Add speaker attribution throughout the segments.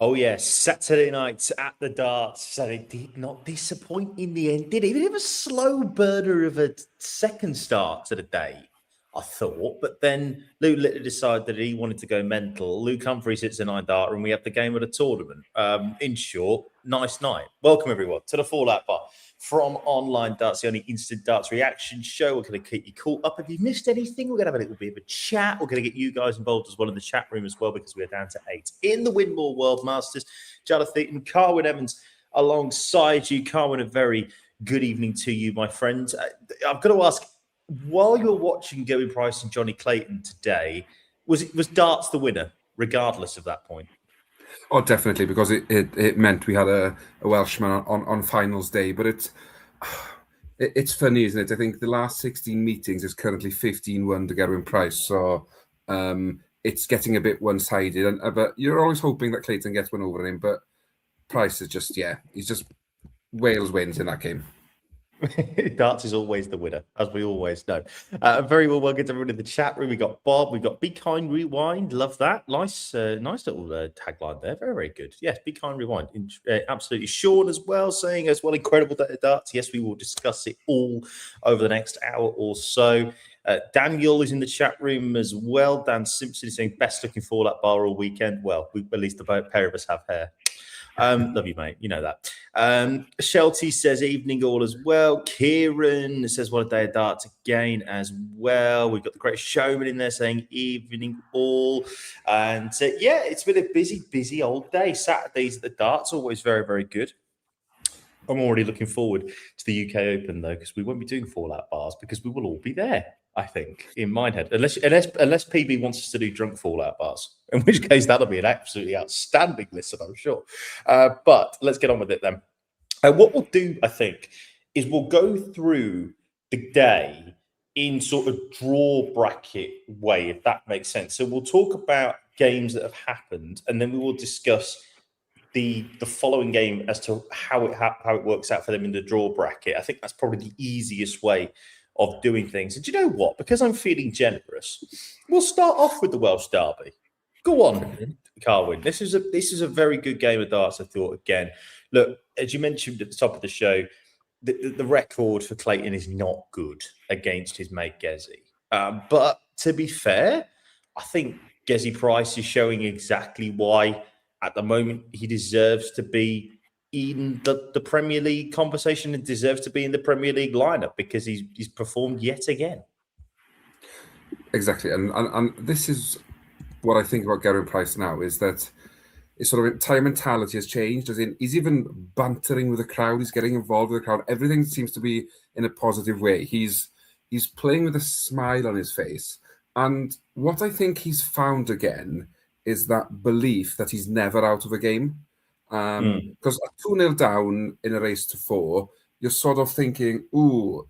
Speaker 1: Oh, yes. Saturday night at the darts. So it did not disappoint in the end, did it? Even a slow burner of a second start to the day, I thought. But then Lou Litter decided that he wanted to go mental. Luke Humphreys hits a 9-darter, and we have the game of the tournament. In short, nice night. Welcome, everyone, to the Fallout Bar from Online Darts, the only instant darts reaction show. We're going to keep you caught up. If you've missed anything, we're going to have a little bit of a chat. We're going to get you guys involved as well in the chat room as well, because we're down to 8 in the Winmau World Masters. Jonathan, Carwyn Evans alongside you. Carwyn, a very good evening to you, my friend. I've got to ask, while you're watching Gary Price and Johnny Clayton today, was darts the winner, regardless of that point?
Speaker 2: Oh, definitely, because it meant we had a Welshman on finals day. But it's funny, isn't it? I think the last 16 meetings is currently 15-1 to Gerwyn Price. So it's getting a bit one-sided. But you're always hoping that Clayton gets one over him. But Price is just, he's just Wales wins in that game.
Speaker 1: Darts is always the winner, as we always know. Very well, welcome to everyone in the chat room. We got Bob, we got Be Kind Rewind. Love that. Nice little tagline there. Very, very good. Yes, Be Kind Rewind. Absolutely. Sean as well, saying as well, incredible day of darts. Yes, we will discuss it all over the next hour or so. Daniel is in the chat room as well. Dan Simpson is saying best looking Fallout Bar all weekend. Well, at least the pair of us have hair. Love you, mate. You know that. Shelty says evening all as well. Kieran says what a day of darts again as well. We've got the Great Showman in there saying evening all. And it's been a busy old day. Saturdays at the darts, always very, very good. I'm already looking forward to the UK Open, though, because we won't be doing Fallout Bars because we will all be there, I think, in my head. Unless PB wants us to do drunk Fallout Bars, in which case that'll be an absolutely outstanding listen, I'm sure. But let's get on with it then. What we'll do, I think, is we'll go through the day in sort of draw bracket way, if that makes sense. So we'll talk about games that have happened, and then we will discuss the following game as to how it works out for them in the draw bracket. I think that's probably the easiest way of doing things. And do you know what? Because I'm feeling generous, we'll start off with the Welsh Derby. Go on, Carwyn. This is a very good game of darts, I thought. Again, look, as you mentioned at the top of the show, the record for Clayton is not good against his mate Gezi. But to be fair, I think Gezi Price is showing exactly why at the moment he deserves to be in the Premier League conversation and deserves to be in the Premier League lineup, because he's performed yet again.
Speaker 2: Exactly. And this is what I think about Gerwyn Price now, is that his sort of entire mentality has changed. As in, he's even bantering with the crowd. He's getting involved with the crowd. Everything seems to be in a positive way. He's playing with a smile on his face. And what I think he's found again is that belief that he's never out of a game. Because 2-0 down in a race to 4, you're sort of thinking, ooh,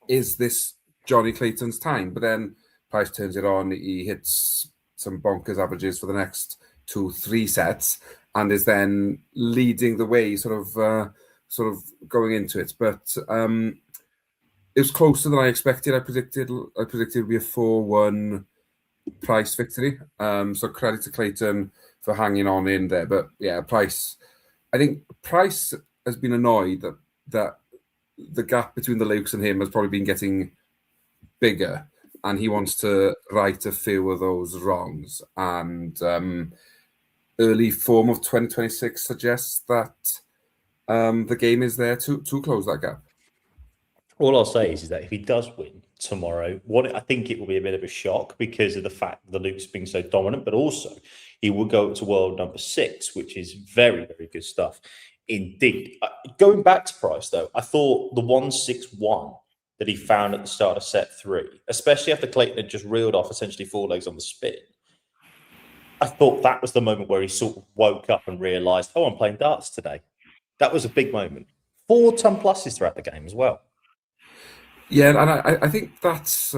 Speaker 2: is this Johnny Clayton's time? But then Price turns it on. He hits some bonkers averages for the next 2-3 sets and is then leading the way, sort of going into it. But it was closer than I expected. I predicted it would be a 4-1 Price victory. So credit to Clayton for hanging on in there. But yeah, Price, I think Price has been annoyed that the gap between the Lukes and him has probably been getting bigger, and he wants to right a few of those wrongs. And early form of 2026 suggests that the game is there to close that gap.
Speaker 1: All I'll say is that if he does win tomorrow, I think it will be a bit of a shock because of the fact that the Luke's being so dominant, but also he will go up to world number 6, which is very, very good stuff indeed. Going back to Price, though, I thought the 1-6-1 that he found at the start of set 3, especially after Clayton had just reeled off essentially 4 legs on the spin, I thought that was the moment where he sort of woke up and realised, oh, I'm playing darts today. That was a big moment. 4 ton pluses throughout the game as well.
Speaker 2: Yeah, and I think that's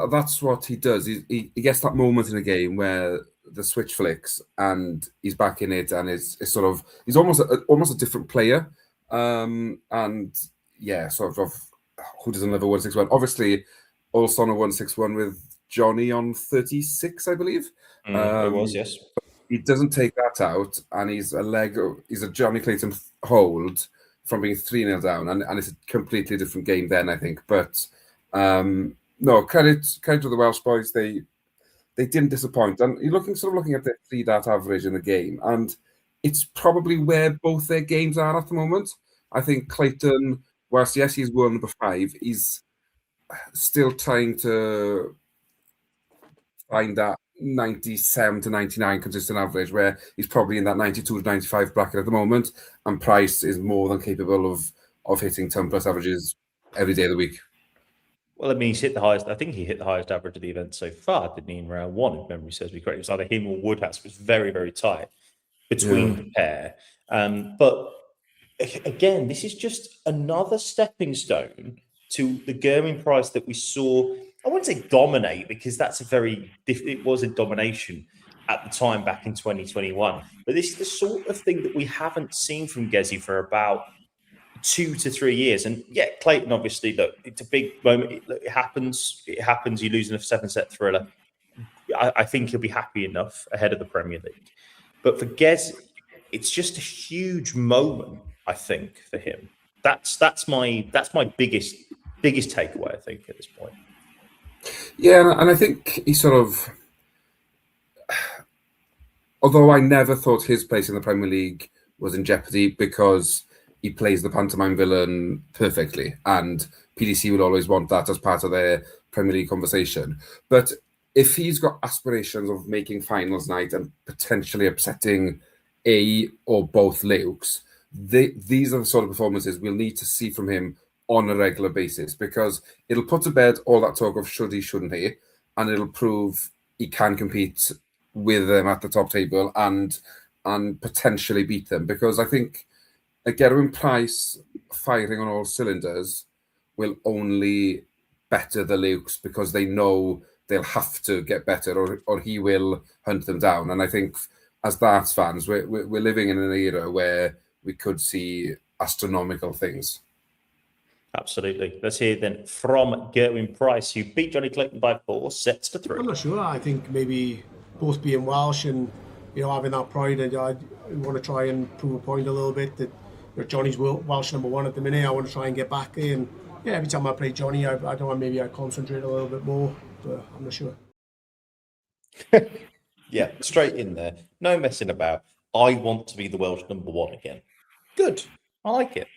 Speaker 2: that's what he does. He gets that moment in a game where the switch flicks and he's back in it, and he's almost a different player. And yeah, sort of who doesn't love a 1-6-1? Obviously, also on a 1-6-1 with Johnny on 36, I believe.
Speaker 1: It was, yes.
Speaker 2: he doesn't take that out, and he's a Johnny Clayton hold from being 3-0 down, and it's a completely different game then, I think. But no, credit to the Welsh boys. They didn't disappoint, and you're looking at their 3-dart average in the game, and it's probably where both their games are at the moment. I think Clayton, whilst yes, he's world number 5, he's still trying to find that 97 to 99 consistent average, where he's probably in that 92 to 95 bracket at the moment, and Price is more than capable of hitting 10 plus averages every day of the week.
Speaker 1: Well, I mean, he's hit the highest. I think he hit the highest average of the event so far, didn't he, in round 1, if memory serves me correct. It was either him or Woodhouse. It was very, very tight between the pair. But again, this is just another stepping stone to the Gerwyn Price that we saw. I wouldn't say dominate, because that's it was a domination at the time back in 2021. But this is the sort of thing that we haven't seen from Gezi for about 2 to 3 years. And yeah, Clayton, obviously, look, it's a big moment. It happens. You lose in a 7-set thriller. I think he'll be happy enough ahead of the Premier League. But for Gez, it's just a huge moment, I think, for him. That's my biggest takeaway, I think, at this point.
Speaker 2: Yeah, and I think he sort of, although I never thought his place in the Premier League was in jeopardy, because he plays the pantomime villain perfectly, and PDC will always want that as part of their Premier League conversation. But if he's got aspirations of making finals night and potentially upsetting a or both Lukes, these are the sort of performances we'll need to see from him on a regular basis, because it'll put to bed all that talk of should he, shouldn't he, and it'll prove he can compete with them at the top table and potentially beat them. Because I think a Gerwyn Price firing on all cylinders will only better the Lukes, because they know they'll have to get better, or he will hunt them down. And I think as darts fans, we're living in an era where we could see astronomical things.
Speaker 1: Absolutely. Let's hear then from Gerwyn Price, who beat Johnny Clayton by 4 sets to 3.
Speaker 3: I'm not sure. I think maybe both being Welsh and having that pride, and I want to try and prove a point a little bit that Johnny's Welsh number 1 at the minute. I want to try and get back there, and yeah, every time I play Johnny, I don't know, maybe I concentrate a little bit more, but I'm not sure.
Speaker 1: Yeah, straight in there. No messing about. I want to be the Welsh number 1 again. Good. I like it.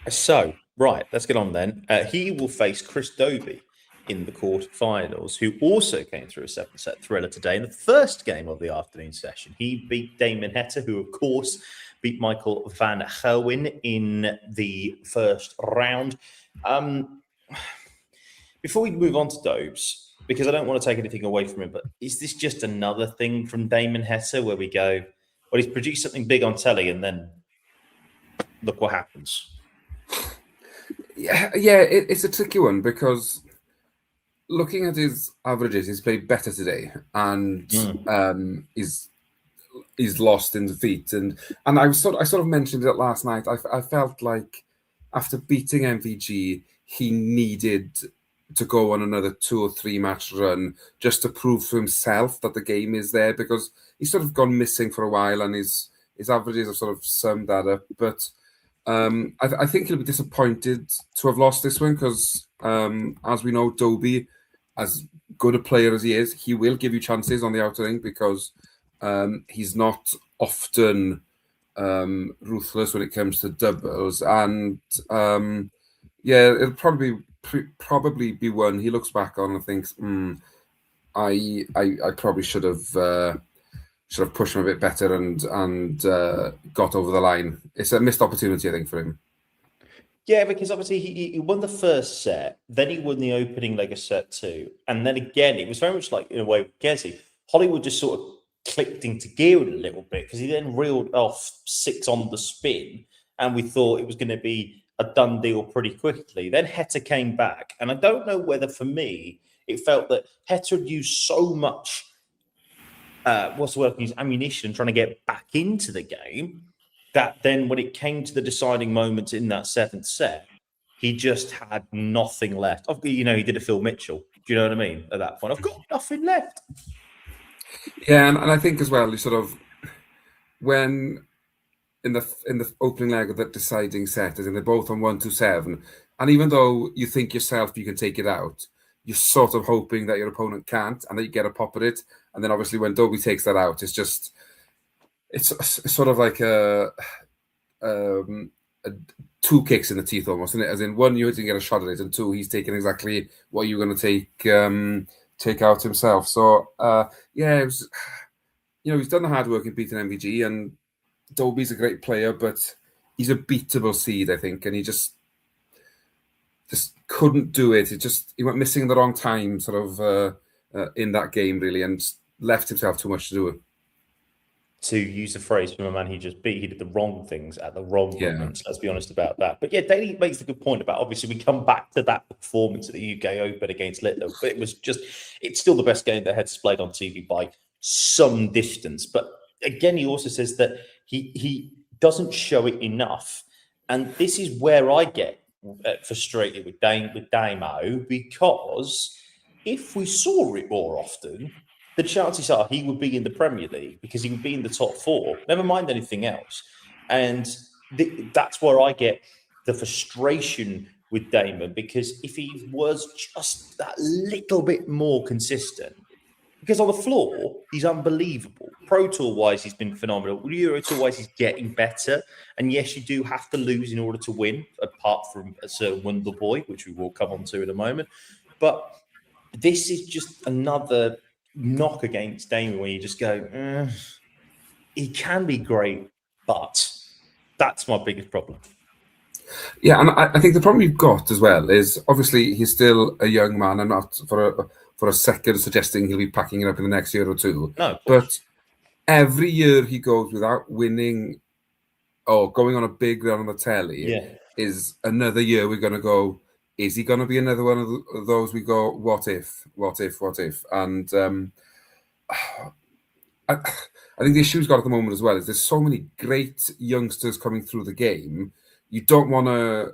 Speaker 1: So, right, let's get on then. He will face Chris Dobie in the quarterfinals, who also came through a 7-set thriller today in the first game of the afternoon session. He beat Damon Heta, who, of course, beat Michael van Gerwen in the first round. Before we move on to Dobes, because I don't want to take anything away from him, but is this just another thing from Damon Heta where we go, well, he's produced something big on telly and then look what happens?
Speaker 2: Yeah, it's a tricky one, because looking at his averages, he's played better today, and he's lost in defeat. And I sort of mentioned it last night. I felt like after beating MVG, he needed to go on another 2 or 3 match run just to prove to himself that the game is there, because he's sort of gone missing for a while, and his averages have sort of summed that up. But I think he'll be disappointed to have lost this one, because as we know, Dobie, as good a player as he is, he will give you chances on the outer ring, because he's not often ruthless when it comes to doubles. And yeah, it'll probably be one he looks back on and thinks, I probably should have pushed him a bit better and got over the line. It's a missed opportunity, I think, for him.
Speaker 1: Yeah, because obviously he won the first set, then he won the opening leg of set 2, and then again, it was very much like, in a way, with Gezi. Hollywood just sort of clicked into gear a little bit, because he then reeled off 6 on the spin, and we thought it was going to be a done deal pretty quickly. Then Heta came back, and I don't know whether, for me, it felt that Heta had used so much ammunition trying to get back into the game, that then when it came to the deciding moments in that 7th set, he just had nothing left. He did a Phil Mitchell. Do you know what I mean? At that point, I've got nothing left.
Speaker 2: Yeah, and I think as well, you sort of when in the opening leg of that deciding set, as in they're both on 1-2-7, and even though you think yourself you can take it out, you're sort of hoping that your opponent can't, and that you get a pop at it. And then obviously when Dobie takes that out, it's sort of like a two kicks in the teeth almost, isn't it? As in, one, you didn't get a shot at it, and two, he's taking exactly what you're going to take out himself. So yeah, it was, he's done the hard work in beating MVG, and Dobie's a great player, but he's a beatable seed, I think, and he just couldn't do it. He went missing at the wrong time, sort of in that game, really, and left himself too much to do it.
Speaker 1: To use the phrase from a man he just beat, he did the wrong things at the wrong moments. Let's be honest about that. But yeah, Daly makes a good point about, obviously, we come back to that performance at the UK Open against Little, but it's still the best game that Heads played on TV by some distance. But again, he also says that he doesn't show it enough. And this is where I get frustrated with Damo, because if we saw it more often, the chances are he would be in the Premier League, because he would be in the top four, never mind anything else. And that's where I get the frustration with Damon, because if he was just that little bit more consistent, because on the floor, he's unbelievable. Pro Tour wise, he's been phenomenal. Euro Tour wise, he's getting better. And yes, you do have to lose in order to win, apart from a certain Wonder Boy, which we will come on to in a moment. But this is just another knock against Damon where you just go, he can be great, but that's my biggest problem.
Speaker 2: Yeah, and I think the problem you've got as well is, obviously, he's still a young man. I'm not for a second suggesting he'll be packing it up in the next year or two.
Speaker 1: No,
Speaker 2: but every year he goes without winning or going on a big run on the telly is another year we're going to go, is he going to be another one of those we go, what if? And I think the issue he's got at the moment as well is there's so many great youngsters coming through the game. You don't want to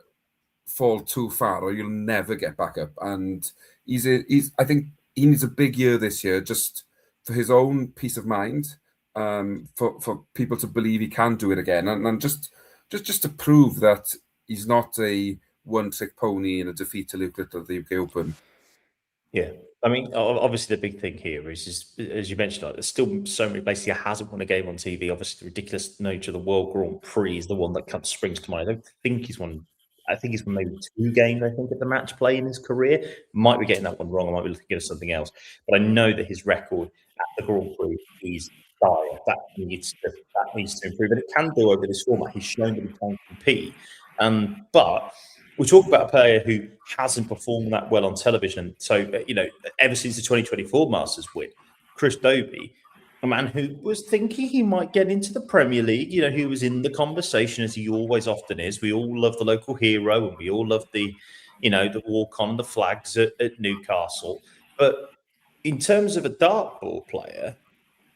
Speaker 2: fall too far or you'll never get back up. And I think he needs a big year this year, just for his own peace of mind, for people to believe he can do it again, and just to prove that he's not a one-trick pony in a defeat to Luke Little at the UK Open.
Speaker 1: Yeah. I mean, obviously, the big thing here is as you mentioned, there's still so many places he hasn't won a game on TV. Obviously, the ridiculous nature of the World Grand Prix is the one that springs to mind. I don't think he's won. I think he's won maybe 2 games, I think, at the match play in his career. Might be getting that one wrong. I might be looking at something else. But I know that his record at the Grand Prix is dire. That needs to improve. And it can do over this format. He's shown that he can compete. But we talk about a player who hasn't performed that well on television. So, ever since the 2024 Masters win, Chris Dobie, a man who was thinking he might get into the Premier League, he was in the conversation, as he always often is. We all love the local hero, and we all love the walk on the flags at Newcastle. But in terms of a dartboard player,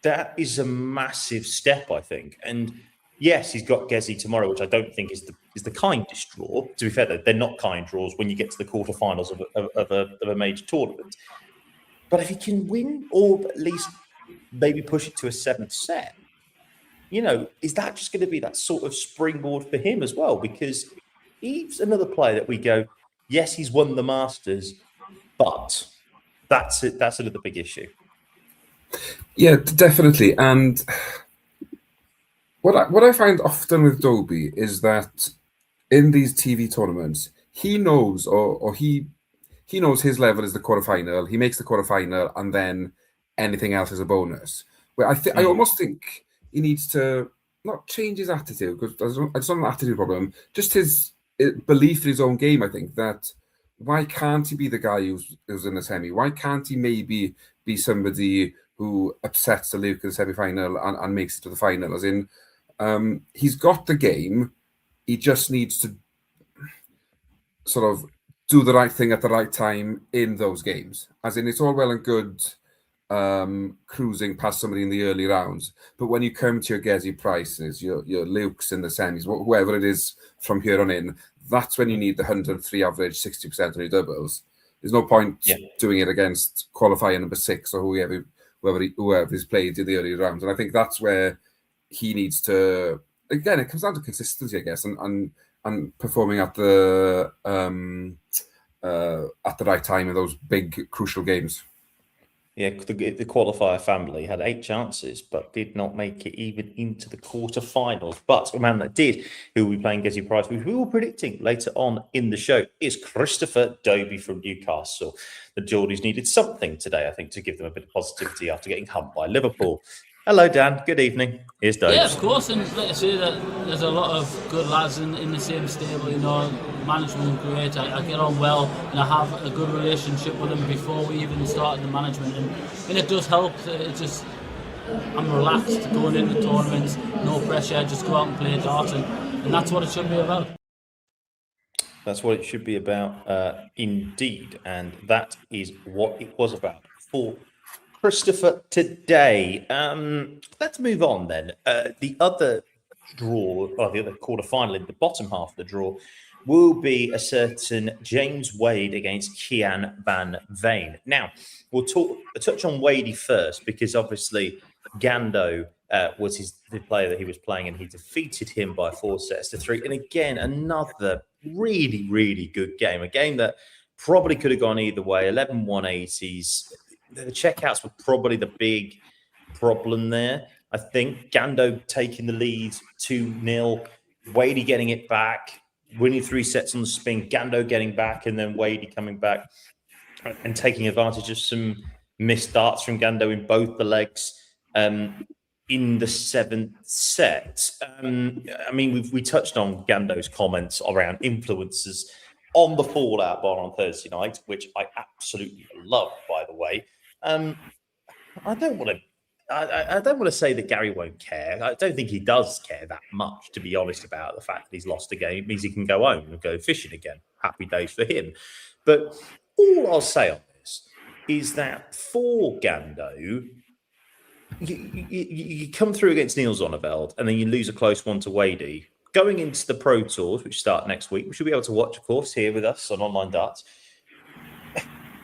Speaker 1: that is a massive step, I think. And yes, he's got Gezi tomorrow, which I don't think is the kindest draw. To be fair, though, they're not kind draws when you get to the quarterfinals of a major tournament. But if he can win, or at least maybe push it to a 7th set, is that just going to be that sort of springboard for him as well? Because he's another player that we go, yes, he's won the Masters, but that's it. That's another big issue.
Speaker 2: Yeah, definitely. And what I find often with Dobie is that in these TV tournaments, he knows he knows his level is the quarterfinal. He makes the quarterfinal, and then anything else is a bonus. Where I almost think he needs to not change his attitude, because it's not an attitude problem, just his belief in his own game. I think that why can't he be the guy who's in the semi? Why can't he maybe be somebody who upsets the Luke in the semi-final and makes it to the final? As in, he's got the game. He just needs to sort of do the right thing at the right time in those games. As in, it's all well and good cruising past somebody in the early rounds, but when you come to your Gezi Prices, your Lukes in the semis, whoever it is from here on in, that's when you need the 103 average, 60% on your doubles. There's no point doing it against qualifier number 6 or whoever he's played in the early rounds. And I think that's where he needs to. Again, it comes down to consistency, I guess, and performing at the right time in those big crucial games.
Speaker 1: Yeah, the qualifier family had 8 chances, but did not make it even into the quarterfinals. But a man that did, who will be playing Gezi Prize, which we were predicting later on in the show, is Christopher Dobie from Newcastle. The Geordies needed something today, I think, to give them a bit of positivity after getting humped by Liverpool. Hello, Dan. Good evening. Here's Dobie.
Speaker 4: Yeah, of course, and like I say, that there's a lot of good lads in the same stable. You know, management great. I get on well, and I have a good relationship with them before we even started the management, and it does help. I'm relaxed going into tournaments, no pressure, just go out and play darts, and that's what it should be about.
Speaker 1: That's what it should be about, indeed, and that is what it was about for Christopher today. Let's move on then. The other draw, or the other quarterfinal in the bottom half of the draw, will be a certain James Wade against Kian van Veen. Now, we'll touch on Wadey first, because obviously Gando was the player that he was playing, and he defeated him by 4-3. And again, another really, really good game. A game that probably could have gone either way. 11 180s. The checkouts were probably the big problem there. I think Gando taking the lead 2-0, Wadey getting it back, winning 3 sets on the spin, Gando getting back, and then Wadey coming back and taking advantage of some missed darts from Gando in both the legs in the 7th set. I mean, we touched on Gando's comments around influences on the Fallout bar on Thursday night, which I absolutely loved, by the way. I don't want to say that Gary won't care. I don't think he does care that much, to be honest, about the fact that he's lost a game. It means he can go home and go fishing again. Happy days for him. But all I'll say on this is that for Gando, you come through against Niels Zonneveld, and then you lose a close one to Wadey. Going into the Pro Tours, which start next week, which you'll be able to watch, of course, here with us on Online Darts.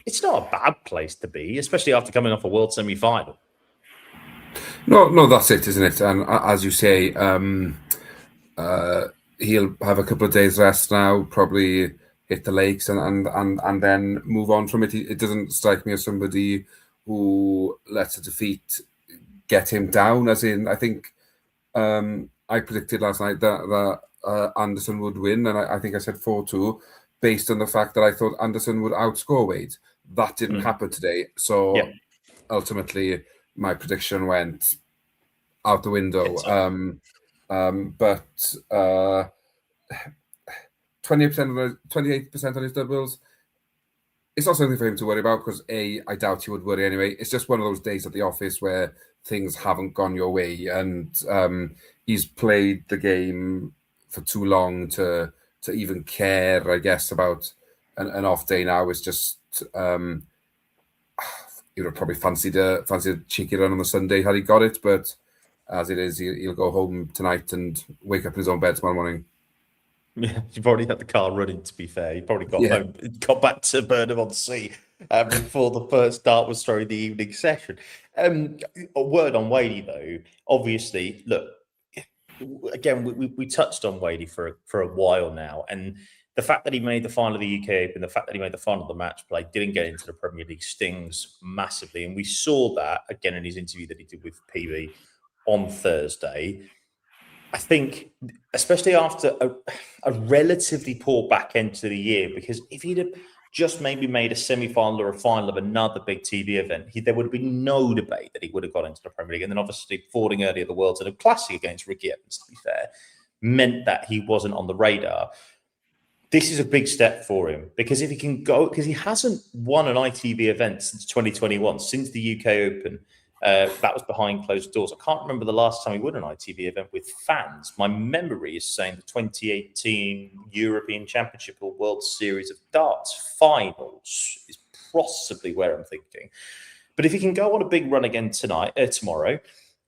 Speaker 1: It's not a bad place to be, especially after coming off a world semi-final.
Speaker 2: No, that's it, isn't it? And as you say, he'll have a couple of days rest now, probably hit the lakes and then move on from it. It doesn't strike me as somebody who lets a defeat get him down, as in, I think I predicted last night that Anderson would win, and I think I said 4-2, based on the fact that I thought Anderson would outscore Wade. That didn't happen today, so ultimately my prediction went out the window. But 28% on his doubles, it's not something for him to worry about, because I doubt he would worry anyway. It's just one of those days at the office where things haven't gone your way, and he's played the game for too long to even care, I guess, about an off day now. It's just he would have probably fancied a cheeky run on the Sunday had he got it, but as it is, he'll go home tonight and wake up in his own bed tomorrow morning.
Speaker 1: Yeah, you've already had the car running, to be fair. You probably got back to Burnham-on-Sea before the first dart was thrown in the evening session. A word on Wadey, though. Obviously, look, again, we touched on Wadey for a while now, and the fact that he made the final of the UK Open, the fact that he made the final of the match play, didn't get into the Premier League, stings massively. And we saw that again in his interview that he did with PB on Thursday. I think, especially after a relatively poor back end to the year, because if he'd have just maybe made a semi-final or a final of another big TV event, there would have been no debate that he would have got into the Premier League. And then obviously falling early at the Worlds in a Classic against Ricky Evans, to be fair, meant that he wasn't on the radar. This is a big step for him, because if he can go, because he hasn't won an ITV event since 2021, since the UK Open. That was behind closed doors. I can't remember the last time he won an ITV event with fans. My memory is saying the 2018 European Championship or World Series of Darts finals is possibly where I'm thinking. But if he can go on a big run again tomorrow,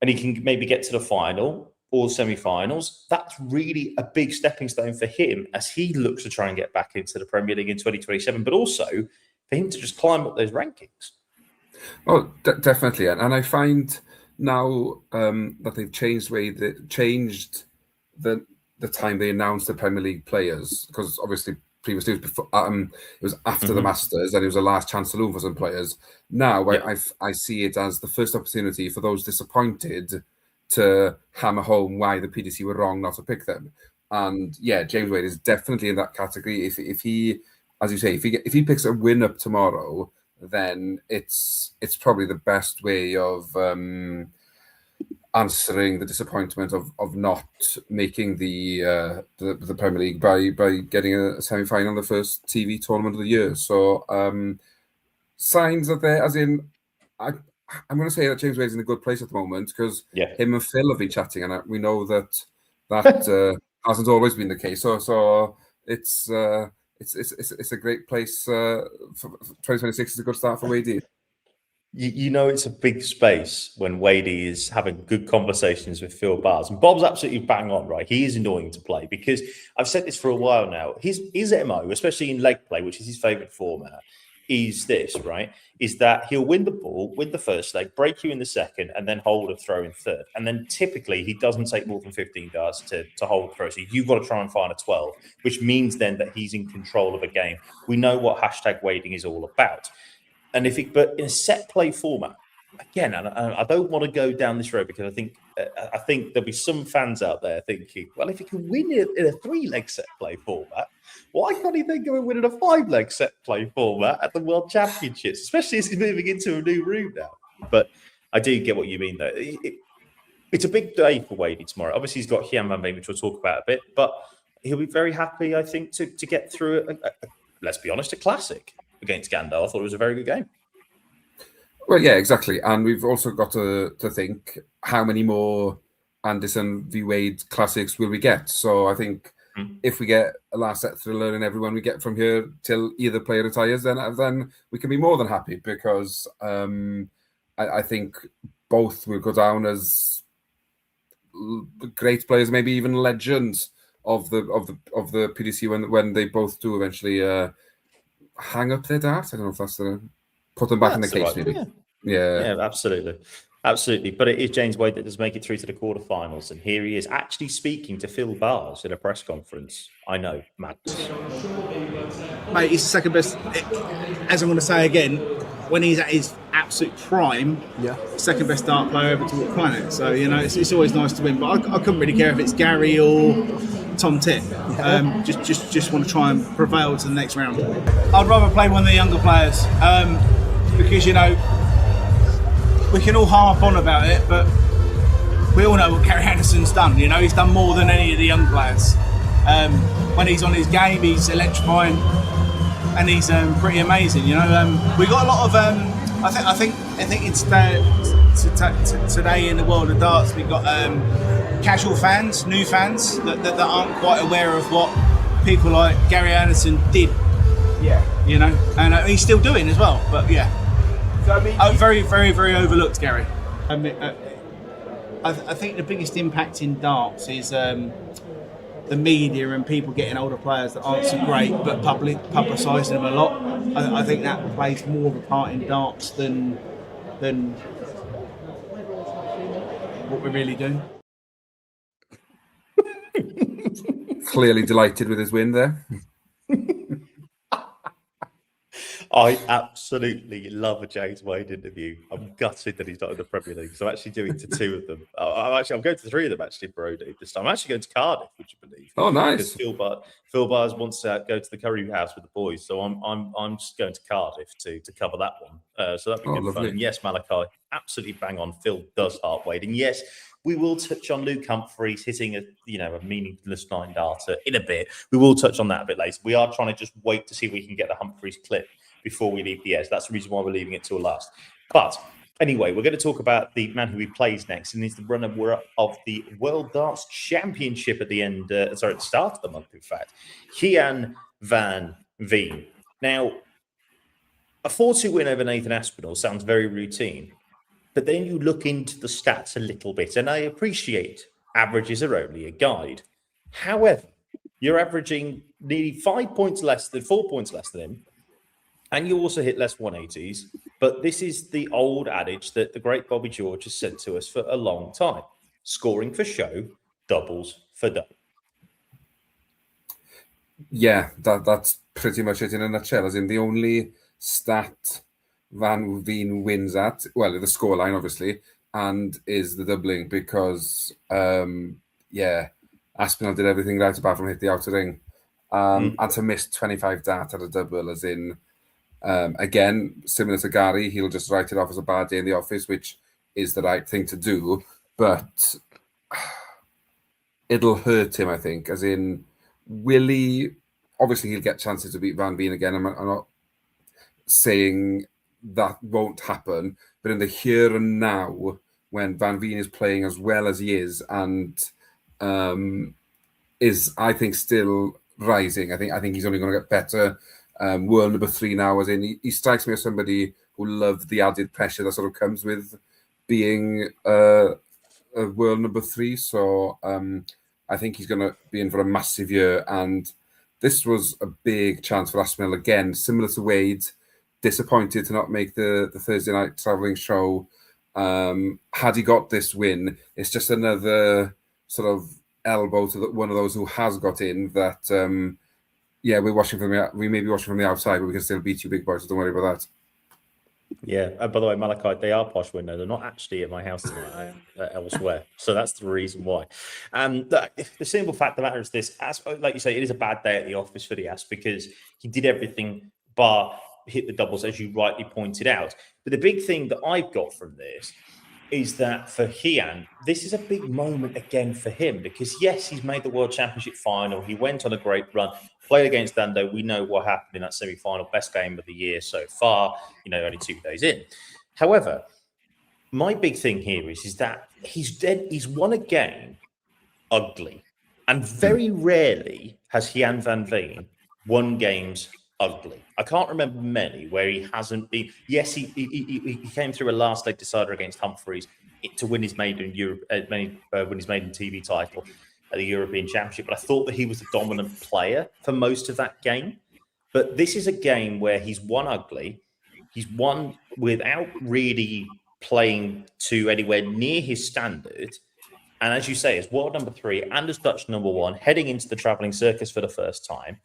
Speaker 1: and he can maybe get to the final or semi-finals, that's really a big stepping stone for him as he looks to try and get back into the Premier League in 2027, but also for him to just climb up those rankings.
Speaker 2: Oh, definitely, and I find now that they've changed the time they announced the Premier League players, because obviously previously it was before, it was after the Masters, and it was a last chance saloon for some players. Now I see it as the first opportunity for those disappointed to hammer home why the PDC were wrong not to pick them. And yeah, James Wade is definitely in that category. If he, as you say, if he picks a win up tomorrow, then it's probably the best way of answering the disappointment of not making the Premier League by getting a semi-final in the first TV tournament of the year. So signs are there, as in I'm going to say that James Wade's in a good place at the moment, because him and Phil have been chatting, and we know that hasn't always been the case. So it's a great place for 2026. Is a good start for Wade.
Speaker 1: You know, it's a big space when Wadey is having good conversations with Phil Bars. And Bob's absolutely bang on, right? He is annoying to play, because I've said this for a while now. His MO, especially in leg play, which is his favourite format, is this, right? Is that he'll win the ball, win the first leg, break you in the second, and then hold a throw in third. And then typically he doesn't take more than 15 darts to hold throw. So you've got to try and find a 12, which means then that he's in control of a game. We know what hashtag wading is all about. And but in a set play format, again, and I don't want to go down this road, because I think there'll be some fans out there thinking, well, if he can win in a 3-leg set play format, why can't he then go and win in a 5-leg set play format at the World Championships, especially as he's moving into a new room now? But I do get what you mean, though. It's a big day for Wadey tomorrow. Obviously, he's got Hyun Van Veen, which we'll talk about a bit, but he'll be very happy, I think, to get through, let's be honest, a classic against Gandalf. I thought it was a very good game.
Speaker 2: Well, yeah, exactly. And we've also got to think, how many more Anderson v Wade classics will we get? So I think if we get a last set thriller in everyone we get from here till either player retires, then we can be more than happy, because I think both will go down as great players, maybe even legends of the PDC when they both do eventually hang up their dart. I don't know if that's the put them back in the case, right, maybe. Yeah,
Speaker 1: absolutely. But it is James Wade that does make it through to the quarterfinals, and here he is actually speaking to Phil Bars in a press conference. I know, madness.
Speaker 5: Mate, he's the second best. As I'm going to say again, when he's at his absolute prime, second best dart player ever to walk planet. So it's always nice to win. But I couldn't really care if it's Gary or Tom Tip. Just want to try and prevail to the next round. I'd rather play one of the younger players, because we can all harp on about it, but we all know what Gary Anderson's done. He's done more than any of the young players. When he's on his game, he's electrifying, and he's pretty amazing. We got a lot of. I think it's today in the world of darts, we've got casual fans, new fans that aren't quite aware of what people like Gary Anderson did. And he's still doing as well. But so, very, very, very overlooked, Gary. I think the biggest impact in darts is the media and people getting older players that aren't so great, but publicising them a lot. I think that plays more of a part in darts than what we really do.
Speaker 2: Clearly delighted with his win there.
Speaker 1: I absolutely love a James Wade interview. I'm gutted that he's not in the Premier League, so I'm actually doing to 2 of them. I'm going to 3 of them actually for OD this time. I'm actually going to Cardiff, would you believe?
Speaker 2: Oh, nice.
Speaker 1: Because Phil Bars wants to go to the Curry House with the boys, so I'm just going to Cardiff to cover that one. So that'd be good fun. And yes, Malachi, absolutely bang on. Phil does heart Wade, and yes, we will touch on Luke Humphries hitting a meaningless 9-darter in a bit. We will touch on that a bit later. We are trying to just wait to see if we can get the Humphries clip before we leave the edge. That's the reason why we're leaving it till last. But anyway, we're going to talk about the man who he plays next, and he's the runner of the World Darts Championship at the start of the month, in fact. Hyun Van Veen. Now, a 4-2 win over Nathan Aspinall sounds very routine, but then you look into the stats a little bit, and I appreciate averages are only a guide. However, you're averaging nearly 4 points less than him, and you also hit less 180s, But this is the old adage that the great Bobby George has said to us for a long time. Scoring for show, doubles for dough.
Speaker 2: Yeah, that's pretty much it in a nutshell. As in, the only stat Van Veen wins at, well, the scoreline, obviously, and is the doubling because, Aspinall did everything right apart from hit the outer ring. And to miss 25 dart at a double, as in, again, similar to Gary, he'll just write it off as a bad day in the office, which is the right thing to do. But it'll hurt him, I think, as in, will he? Obviously, he'll get chances to beat Van Veen again. I'm not saying that won't happen, but in the here and now, when Van Veen is playing as well as he is, and is, I think, still rising. I think he's only going to get better. World number 3 now, as in, he strikes me as somebody who loved the added pressure that sort of comes with being a world number 3. So I think he's going to be in for a massive year, and this was a big chance for Aspinall again, similar to Wade. Disappointed to not make the Thursday night travelling show. Had he got this win, it's just another sort of elbow to one of those who has got in that, we're watching we may be watching from the outside, but we can still beat you big boys, so don't worry about that.
Speaker 1: Yeah, and by the way, Malachi, they are posh windows. They're not actually at my house tonight. I am elsewhere. So that's the reason why. The simple fact of the matter is this, like you say, it is a bad day at the office for the Asp because he did everything bar hit the doubles, as you rightly pointed out. But the big thing that I've got from this is that for Heian, this is a big moment again for him because, yes, he's made the World Championship final. He went on a great run, played against Dando. We know what happened in that semi-final, best game of the year so far, only 2 days in. However, my big thing here is that he's won a game ugly. And very rarely has Heian van Veen won games ugly. I can't remember many where he hasn't been. Yes, he came through a last leg decider against Humphreys to win his maiden TV title at the European Championship. But I thought that he was the dominant player for most of that game. But this is a game where he's won ugly. He's won without really playing to anywhere near his standard. And as you say, as world number 3 and as Dutch number 1, heading into the travelling circus for the first time.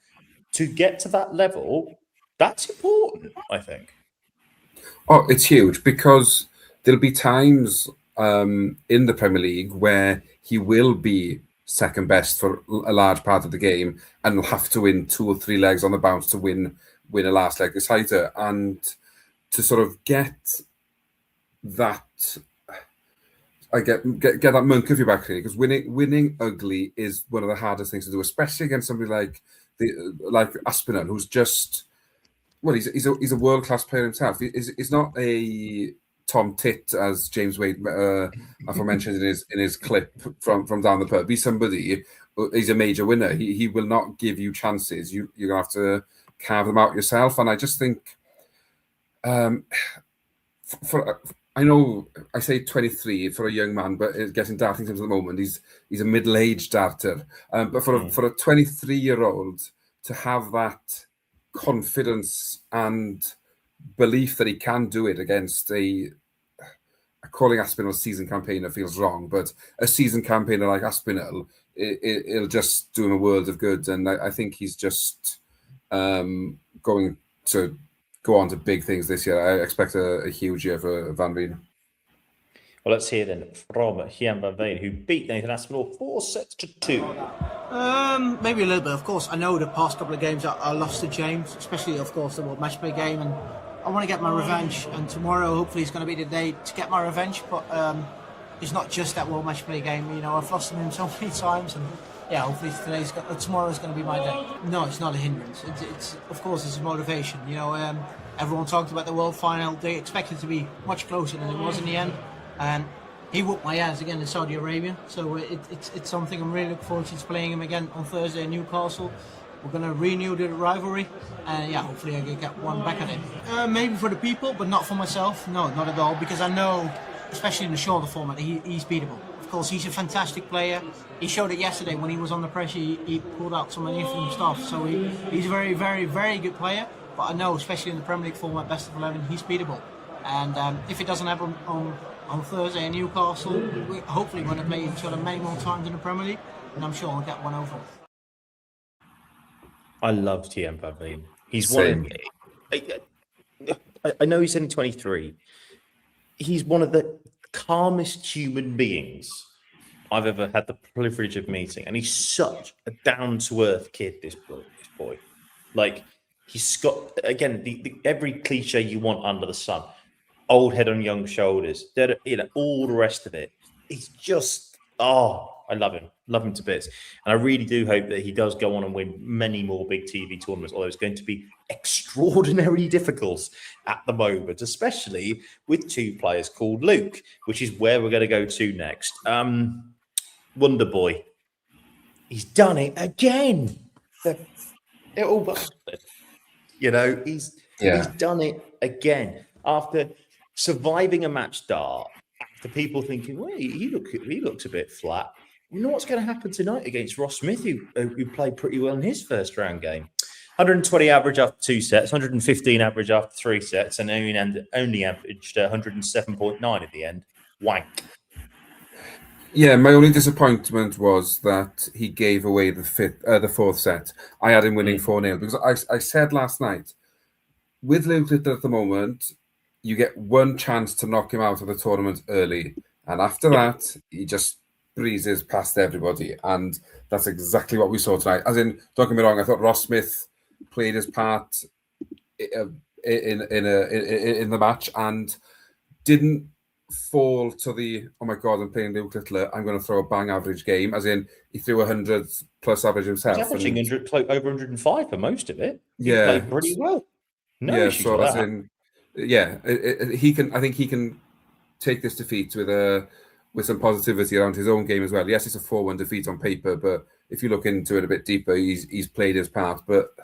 Speaker 1: To get to that level, that's important, I think.
Speaker 2: Oh, it's huge because there'll be times in the Premier League where he will be second best for a large part of the game and will have to win 2 or 3 legs on the bounce to win a last leg decider. And to sort of get that, I get that monk off your back, because winning ugly is one of the hardest things to do, especially against somebody like Aspinall, who's just, well, he's a world class player himself. He's not a Tom Tit, as James Wade aforementioned in his clip from down the pub. He's somebody. He's a major winner. He will not give you chances. You're gonna have to carve them out yourself. And I just think, I know I say 23 for a young man, but getting darting teams at the moment, he's a middle-aged darter. But for a 23-year-old to have that confidence and belief that he can do it against calling Aspinall a season campaigner feels wrong, but a season campaigner like Aspinall, it'll just do him a world of good. And I think he's just going to go on to big things this year. I expect a huge year for Van Veen.
Speaker 1: Well, let's hear then from Heian van Veen, who beat Nathan Aspinall 4-2.
Speaker 6: Maybe a little bit. Of course, I know the past couple of games I lost to James, especially, of course, the World Match Play game, and I want to get my revenge. And tomorrow, hopefully, is going to be the day to get my revenge. But it's not just that World Match Play game. I've lost to him so many times, and yeah, hopefully tomorrow is going to be my day. No, it's not a hindrance. It's of course, it's a motivation. Everyone talked about the World Final. They expected it to be much closer than it was in the end. And he whooped my ass again in Saudi Arabia. So it's something I'm really looking forward to playing him again on Thursday in Newcastle. We're going to renew the rivalry. And yeah, hopefully I can get one back at him. Maybe for the people, but not for myself. No, not at all. Because I know, especially in the shorter format, he's beatable. Of course, he's a fantastic player. He showed it yesterday when he was under pressure. He pulled out some magnificent stuff. So he's a very, very, very good player. But I know, especially in the Premier League format, best of 11, he's beatable. And if it doesn't happen on Thursday in Newcastle, we're hopefully going to play each other many more times in the Premier League, and I'm sure we'll get one over.
Speaker 1: I love Tiem Van Veen. He's
Speaker 2: Same.
Speaker 1: I know he's only 23. He's one of the calmest human beings I've ever had the privilege of meeting, and he's such a down-to-earth kid. This boy, like he's got again every cliche you want under the sun: old head on young shoulders, all the rest of it. He's just I love him to bits, and I really do hope that he does go on and win many more big TV tournaments. Although it's going to be extraordinarily difficult at the moment, especially with two players called Luke, which is where we're going to go to next. Wonder Boy, he's done it again. He's done it again after surviving a match dart. After people thinking, "Well, he looks a bit flat." You know what's going to happen tonight against Ross Smith, who played pretty well in his first round game. 120 average after 2 sets, 115 average after 3 sets, and only averaged 107.9 at the end. Wank.
Speaker 2: Yeah, my only disappointment was that he gave away the fourth set. I had him winning 4-0 because I said last night, with Luke Littler at the moment, you get one chance to knock him out of the tournament early, and after that, he just breezes past everybody, and that's exactly what we saw tonight. As in, don't get me wrong, I thought Ross Smith played his part in the match and didn't fall to the oh my god, I'm playing Luke Littler, I'm going to throw a bang average game. As in, he threw 100 plus average himself.
Speaker 1: He's averaging over 105 for most of it. He
Speaker 2: Yeah,
Speaker 1: played pretty well. No issues
Speaker 2: so
Speaker 1: with
Speaker 2: as
Speaker 1: that.
Speaker 2: in, he can. I think he can take this defeat with some positivity around his own game as well. Yes, it's a 4-1 defeat on paper, but if you look into it a bit deeper, he's played his part. But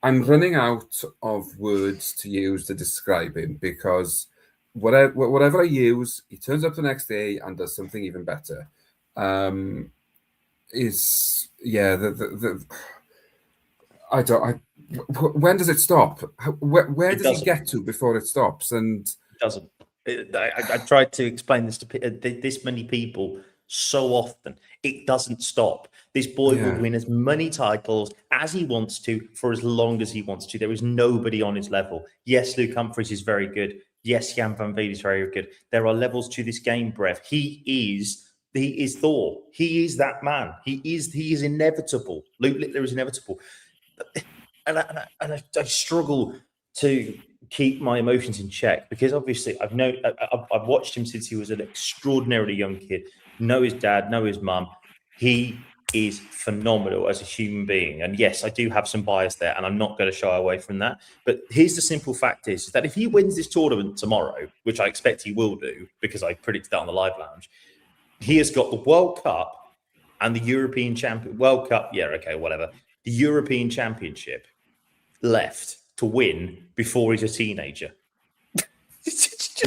Speaker 2: I'm running out of words to use to describe him, because whatever I use, he turns up the next day and does something even better. When does it stop? Where does he get to before it stops? And
Speaker 1: it doesn't. I tried to explain this to this many people so often. It doesn't stop. This boy will win as many titles as he wants to for as long as he wants to. There is nobody on his level. Yes, Luke Humphries is very good. Yes, Jan van Veen is very good. There are levels to this game, Brev. He is Thor. He is that man. He is inevitable. Luke Littler is inevitable. And I struggle to keep my emotions in check, because obviously I've watched him since he was an extraordinarily young kid. Know his dad, know his mum. He is phenomenal as a human being. And yes, I do have some bias there, and I'm not going to shy away from that. But here's the simple fact is that if he wins this tournament tomorrow, which I expect he will do, because I predicted that on the live lounge, he has got the World Cup and the European World Cup. Yeah, okay, whatever. The European Championship left to win before he's a teenager. It's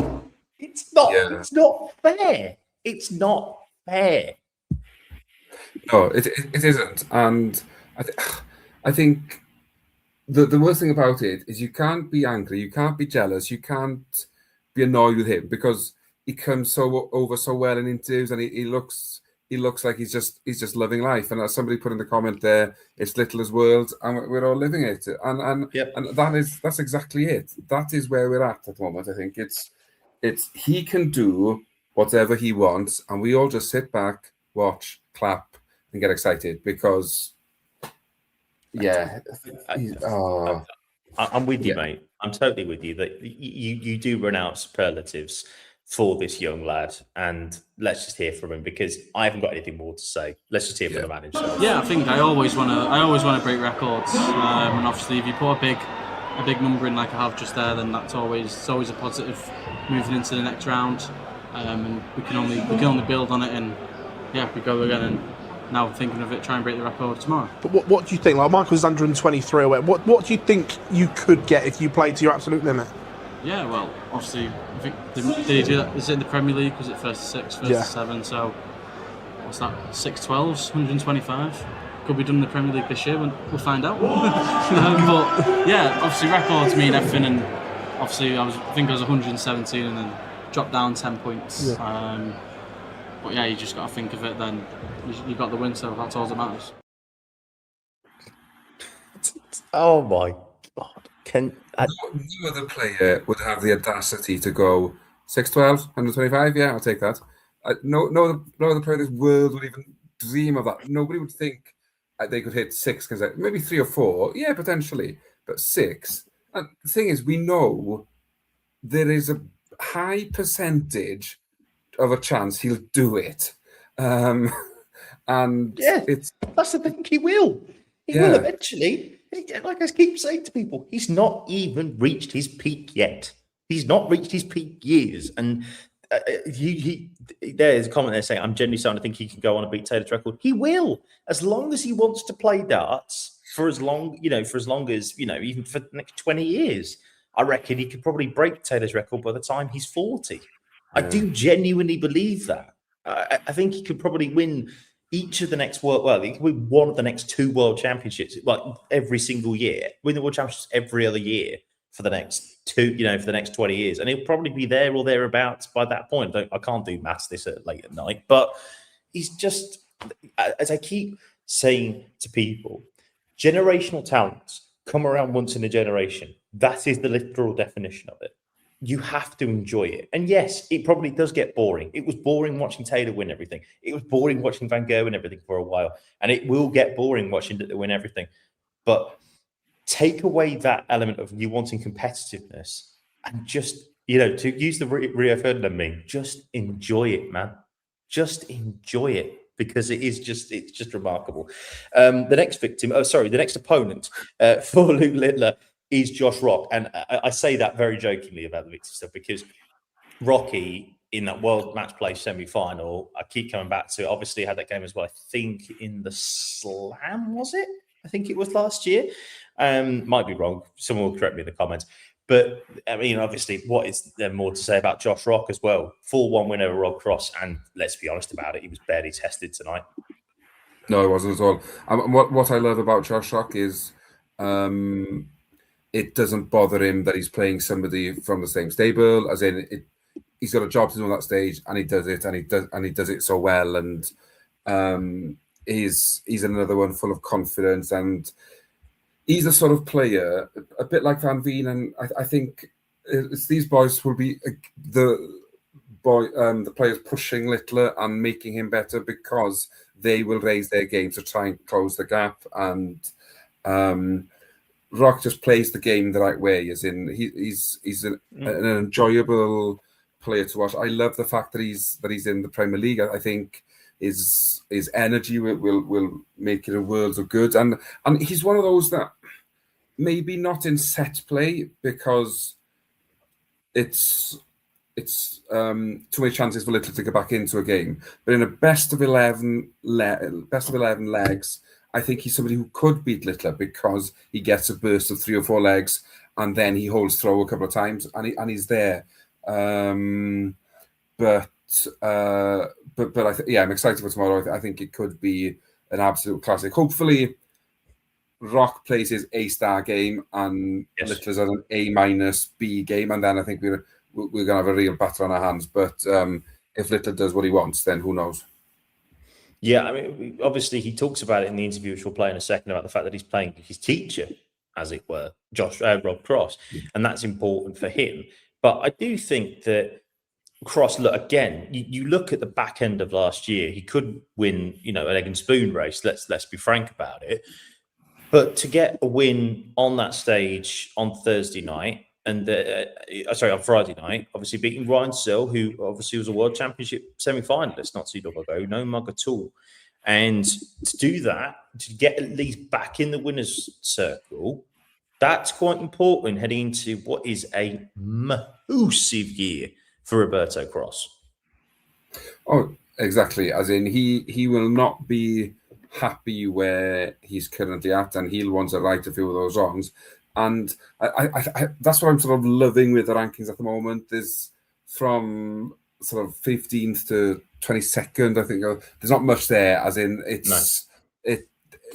Speaker 1: not fair. It's not fair.
Speaker 2: No, it isn't. And I think the worst thing about it is you can't be angry, you can't be jealous, you can't be annoyed with him, because he comes over so well in interviews, and he looks like he's just living life. And as somebody put in the comment there, it's Littler's world, and we're all living it. And that's exactly it. That is where we're at the moment. I think it's he can do whatever he wants, and we all just sit back, watch, clap, and get excited, because
Speaker 1: I'm with you, mate. I'm totally with you that you do run out superlatives for this young lad, and let's just hear from him, because I haven't got anything more to say. Let's just hear from the man himself.
Speaker 7: Yeah, I think I always want to break records, and obviously if you put a big number in like I have just there, then it's always a positive moving into the next round, and we can only build on it, and we go again. And now I'm thinking of it, try and break the record tomorrow. But
Speaker 8: what do you think? Like, Michael's 123 away. What do you think you could get if you played to your absolute limit?
Speaker 7: Yeah, well, obviously, I think did he do that? Is it in the Premier League? Was it first to 6, first to 7? So what's that? 6-12s, 125. could be done in the Premier League this year. We'll find out. But yeah, obviously records mean everything, and obviously I think I was 117 and then dropped down 10 points.
Speaker 8: Yeah.
Speaker 7: But yeah, you just got to think of it. Then you got the win, so that's all that matters.
Speaker 1: Oh my God!
Speaker 2: No other player would have the audacity to go 6'12", 125. Yeah, I'll take that. No other player in this world would even dream of that. Nobody would think they could hit 6 consecutive. Maybe 3 or 4, yeah, potentially, but 6. And the thing is, we know there is a high percentage of a chance he'll do it, and
Speaker 1: Yeah, that's the thing. He will. He will eventually. Like I keep saying to people, he's not even reached his peak yet. He's not reached his peak years. And there's a comment there saying, I'm genuinely starting to think he can go on and beat Taylor's record. He will, as long as he wants to play darts for as long as, even for the next 20 years. I reckon he could probably break Taylor's record by the time he's 40. I do genuinely believe that. I think he could probably win each of the next he could win one of the next 2 World Championships, like every single year. Win the World Championships every other year for the next 2, for the next 20 years, and he'll probably be there or thereabouts by that point. I can't do maths this late at night, but he's just, as I keep saying to people, generational talents come around once in a generation. That is the literal definition of it. You have to enjoy it. And yes, it probably does get boring. It was boring watching Taylor win everything. It was boring watching Van Gogh win everything for a while. And it will get boring watching Littler win everything. But take away that element of you wanting competitiveness and just, to use the Rio Ferdinand meme, just enjoy it, man. Just enjoy it, because it's just remarkable. The next opponent for Luke Littler is Josh Rock. And I say that very jokingly about the victory stuff, because Rocky in that World Match Play semi-final, I keep coming back to it, obviously had that game as well, I think in the Slam, was it? I think it was last year. Might be wrong. Someone will correct me in the comments. But, I mean, obviously, what is there more to say about Josh Rock as well? 4-1 win over Rob Cross, and let's be honest about it, he was barely tested tonight.
Speaker 2: No, it wasn't at all. What I love about Josh Rock is it doesn't bother him that he's playing somebody from the same stable, as in he's got a job to do on that stage, and he does it, and he does it so well, and he's another one full of confidence, and he's the sort of player, a bit like Van Veen, and I think it's these boys will be the players pushing Littler and making him better, because they will raise their game to try and close the gap. And Rock just plays the game the right way, as in he's an enjoyable player to watch. I love the fact that he's in the Premier League. I think his energy will make it a world of good, and he's one of those that maybe not in set play, because it's too many chances for Littler to get back into a game, but in a best of 11 legs, I think he's somebody who could beat Littler, because he gets a burst of 3 or 4 legs and then he holds throw a couple of times and he's there. But I'm excited for tomorrow. I think it could be an absolute classic. Hopefully, Rock plays his A-star game and Littler's at an A-B game, and then I think we're going to have a real battle on our hands. But if Littler does what he wants, then who knows?
Speaker 1: Yeah, I mean, obviously he talks about it in the interview, which we'll play in a second, about the fact that he's playing his teacher, as it were, Rob Cross, and that's important for him. But I do think that Cross, look, again, you look at the back end of last year, he could win, an egg and spoon race. Let's be frank about it. But to get a win on that stage on Thursday night, and on Friday night, obviously beating Ryan Searle, who obviously was a World Championship semi-finalist not too long ago, no mug at all. And to do that, to get at least back in the winner's circle, that's quite important heading into what is a massive year for Roberto Cross.
Speaker 2: Oh, exactly. As in, he will not be happy where he's currently at, and he'll want to right a few of those wrongs. And I that's what I'm sort of loving with the rankings at the moment, is from sort of 15th to 22nd. I think there's not much there, as in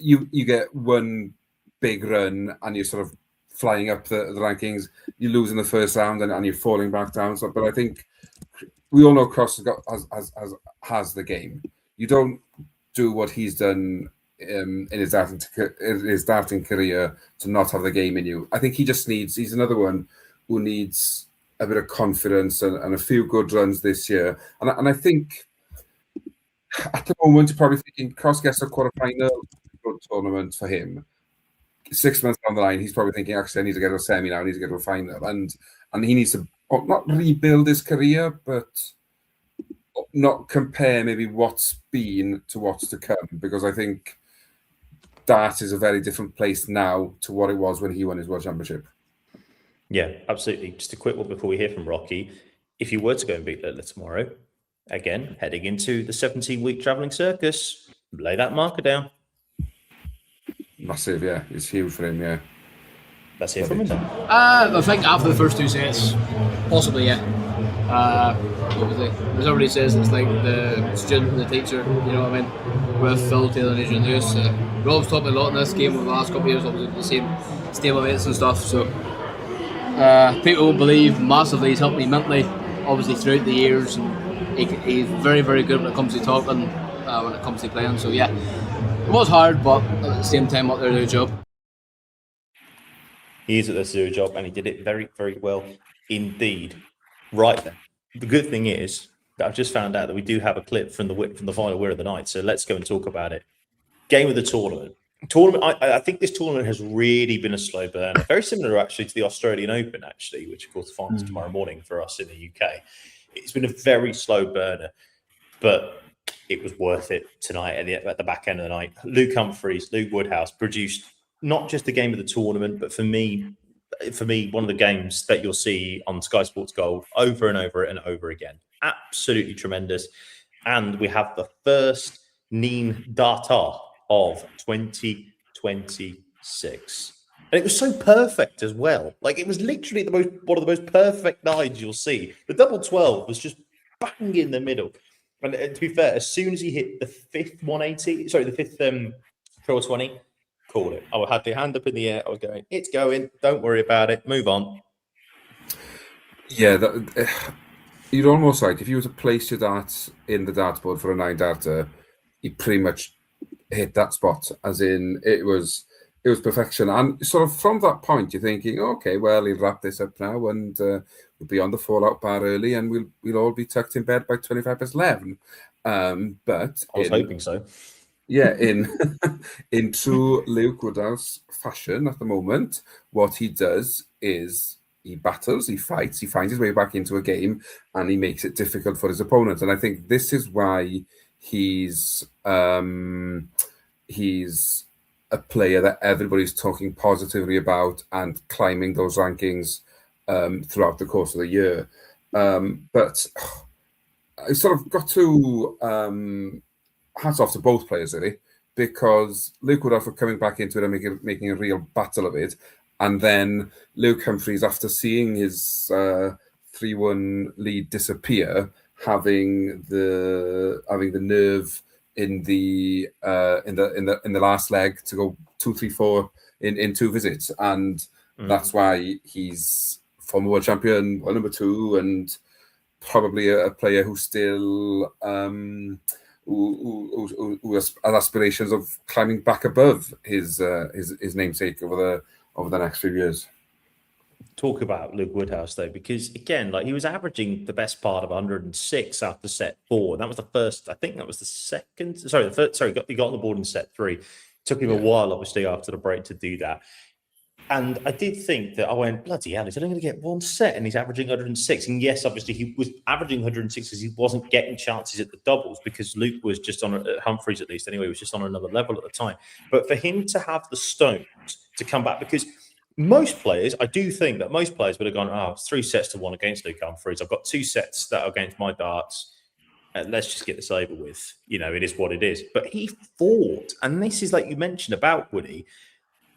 Speaker 2: you get one big run and you're sort of flying up the rankings. You lose in the first round and you're falling back down. So, but I think we all know Cross has the game. You don't do what he's done in his darting career to not have the game in you. I think he's another one who needs a bit of confidence and a few good runs this year. And I think at the moment, you're probably thinking Cross gets a quarterfinal tournament for him. 6 months down the line, he's probably thinking, actually, I need to get to a semi now, I need to get to a final. And he needs to not rebuild his career, but not compare maybe what's been to what's to come. Because I think dart is a very different place now to what it was when he won his World Championship.
Speaker 1: Yeah, absolutely. Just a quick one before we hear from Rocky. If you were to go and beat Littler tomorrow, again, heading into the 17-week travelling circus, lay that marker down.
Speaker 2: Massive, yeah. It's huge for him, yeah.
Speaker 1: Let's hear from him then.
Speaker 9: I think after the first 2 sets, possibly, yeah. What was it? As everybody says, it's like the student and the teacher, you know what I mean? With Phil Taylor and Adrian Lewis. Rob's taught me a lot in this game over the last couple of years, obviously the same stablemates and stuff, so people won't believe massively he's helped me mentally, obviously throughout the years, and he's very, very good when it comes to talking, when it comes to playing, so yeah. It was hard, but at the same time, up there to do a job.
Speaker 1: He is at the zero job, and he did it very, very well indeed. Right then. The good thing is that I've just found out that we do have a clip from the final winner of the night. So let's go and talk about it. Game of the tournament. I think this tournament has really been a slow burner. Very similar actually to the Australian Open, actually, which of course the finals tomorrow morning for us in the UK. It's been a very slow burner, but it was worth it tonight at the back end of the night. Luke Humphries, Luke Woodhouse produced not just the game of the tournament, but for me, one of the games that you'll see on Sky Sports Gold over and over and over again. Absolutely tremendous. And we have the first Neen Dartar of 2026. And it was so perfect as well. Like, it was literally one of the most perfect nines you'll see. The double 12 was just bang in the middle. And to be fair, as soon as he hit the fifth 180, sorry, the fifth triple 20, called it. I had the hand up in the air. I was going, it's going. Don't worry about it. Move on.
Speaker 2: Yeah, you'd almost like, if you were to place your darts in the dartboard for a 9-darter, you pretty much hit that spot. As in, it was perfection. And sort of from that point, you're thinking, okay, well, he'll wrap this up now, and we'll be on the fallout bar early, and we'll all be tucked in bed by 25 past 11. But
Speaker 1: I was hoping so.
Speaker 2: Yeah, in true Luke Woodhouse fashion at the moment, what he does is he battles, he fights, he finds his way back into a game, and he makes it difficult for his opponent. And I think this is why he's a player that everybody's talking positively about and climbing those rankings throughout the course of the year. But I sort of got to hats off to both players, really, because Luke Woodhouse were coming back into it and making a real battle of it. And then Luke Humphries, after seeing his 3-1 lead disappear, having the nerve in the last leg to go 2-3-4 in 2 visits, and that's why he's former world champion, world number 2, and probably a player who's still who has aspirations of climbing back above his namesake over the next few years.
Speaker 1: Talk about Luke Woodhouse though, because again, like, he was averaging the best part of 106 after set 4. That was the first. I think that was the second. Sorry, the first. Sorry, he got on the board in set 3. Took him a while, obviously, after the break to do that. And I did think that I went, bloody hell, he's only going to get 1 set and he's averaging 106. And yes, obviously, he was averaging 106 because he wasn't getting chances at the doubles, because Luke was just on, Humphries at least anyway, was just on another level at the time. But for him to have the stones to come back, because most players, I do think that most players would have gone, it's 3-1 against Luke Humphries. I've got 2 sets that are against my darts. Let's just get this over with. You know, it is what it is. But he fought. And this is, like you mentioned about Woody,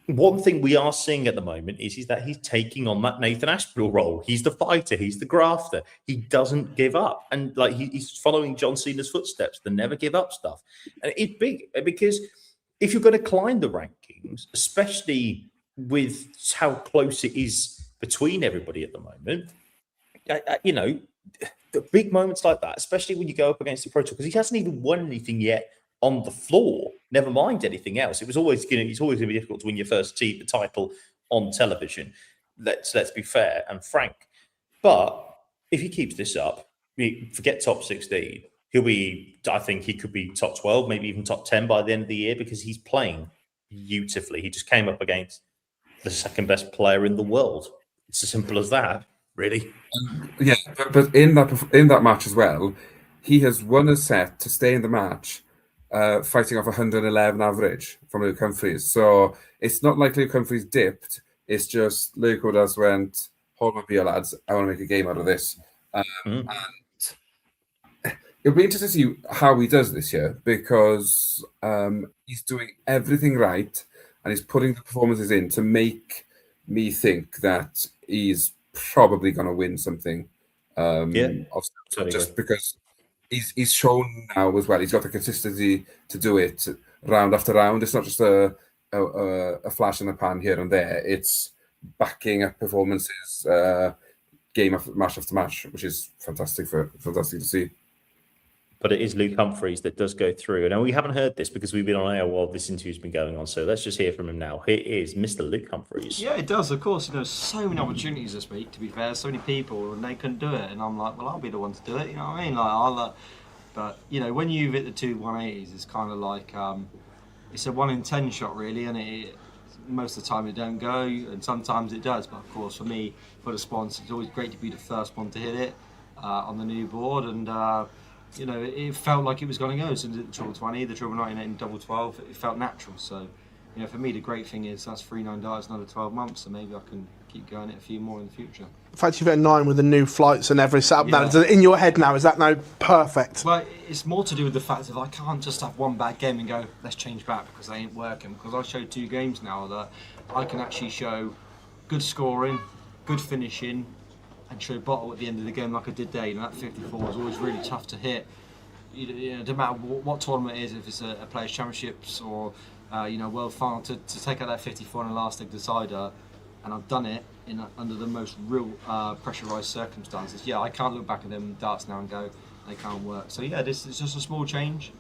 Speaker 1: one thing we are seeing at the moment is that he's taking on that Nathan Aspinall role. He's the fighter. He's the grafter. He doesn't give up. And like he's following John Cena's footsteps, the never give up stuff. And it's big because if you're going to climb the rankings, especially with how close it is between everybody at the moment, you know, the big moments like that, especially when you go up against the Pro Tour, because he hasn't even won anything yet on the floor. Never mind anything else. It's always going to be difficult to win your first title on television. Let's be fair and frank. But if he keeps this up, forget top 16. I think he could be top 12, maybe even top 10 by the end of the year, because he's playing beautifully. He just came up against the second best player in the world. It's as simple as that, really.
Speaker 2: Yeah, but in that match as well, he has won a set to stay in the match, fighting off 111 average from Luke Humphries. So it's not like Luke Humphries dipped. It's just Luke just went, hold my beer, lads. I want to make a game out of this. And it'll be interesting to see how he does this year, because he's doing everything right and he's putting the performances in to make me think that he's probably going to win something. Just because he's shown now as well. He's got the consistency to do it round after round. It's not just a flash in the pan here and there. It's backing up performances, game after match, which is fantastic to see.
Speaker 1: But it is Luke Humphries that does go through. Now, we haven't heard this because we've been on air while this interview's been going on. So let's just hear from him now. Here is Mr. Luke Humphries.
Speaker 10: Yeah, it does, of course. So many opportunities this week, to be fair. So many people, and they couldn't do it. And I'm like, well, I'll be the one to do it. You know what I mean? But, when you hit the two 180s, it's kind of like, it's a 1 in 10 shot, really. And most of the time it don't go, and sometimes it does. But, of course, for me, for the sponsor, it's always great to be the first one to hit it on the new board. And... it felt like it was going to go. So the treble 20, the treble 98 and double 12, it felt natural. So, for me, the great thing is that's 3-9 darts, another 12 months, so maybe I can keep going it a few more in the future.
Speaker 8: The fact you've hit 9 with the new flights and every setup, now, in your head now, is that now perfect?
Speaker 10: Well, it's more to do with the fact that I can't just have one bad game and go, let's change back because they ain't working. Because I showed 2 games now that I can actually show good scoring, good finishing, and show bottle at the end of the game like I did there. That 54 was always really tough to hit. No matter what tournament it is, if it's a Players' Championships or World Final, to take out that 54 in the last leg decider, and I've done it under the most real pressurised circumstances. I can't look back at them darts now and go, they can't work. So this is just a small change,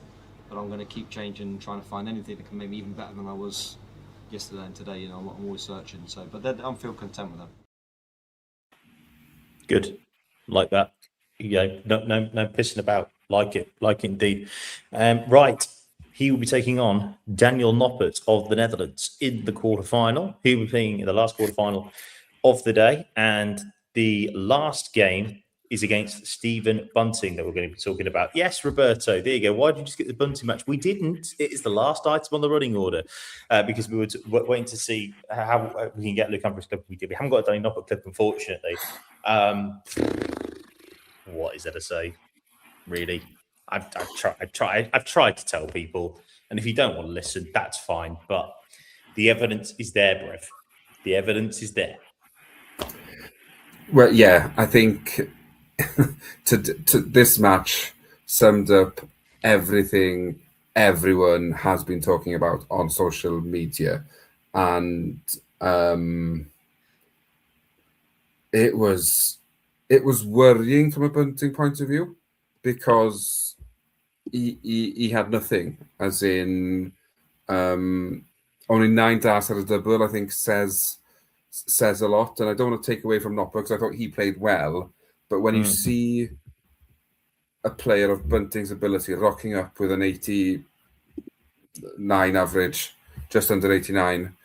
Speaker 10: but I'm going to keep changing and trying to find anything that can make me even better than I was yesterday and today. I'm always searching. So, but I feel content with them.
Speaker 1: Good, like that. No pissing about. Like it indeed. Right, he will be taking on Daniel Noppert of the Netherlands in the quarterfinal. He will be playing in the last quarterfinal of the day, and the last game is against Stephen Bunting that we're going to be talking about. Yes, Roberto, there you go. Why did you just get the Bunting match? We didn't. It is the last item on the running order because we were waiting to see how we can get Luke Humphries clip. We haven't got a Danny Noppert clip, unfortunately. What is there to say? Really, I've tried to tell people, and if you don't want to listen, that's fine. But the evidence is there, Brev. The evidence is there.
Speaker 2: Well, yeah, I think to this match summed up everything everyone has been talking about on social media, and it was worrying from a Bunting point of view, because he had nothing, as in only 9 darts at a double, I think says a lot. And I don't want to take away from Noppert, because I thought he played well, but when you see a player of Bunting's ability rocking up with an 89 average, just under 89,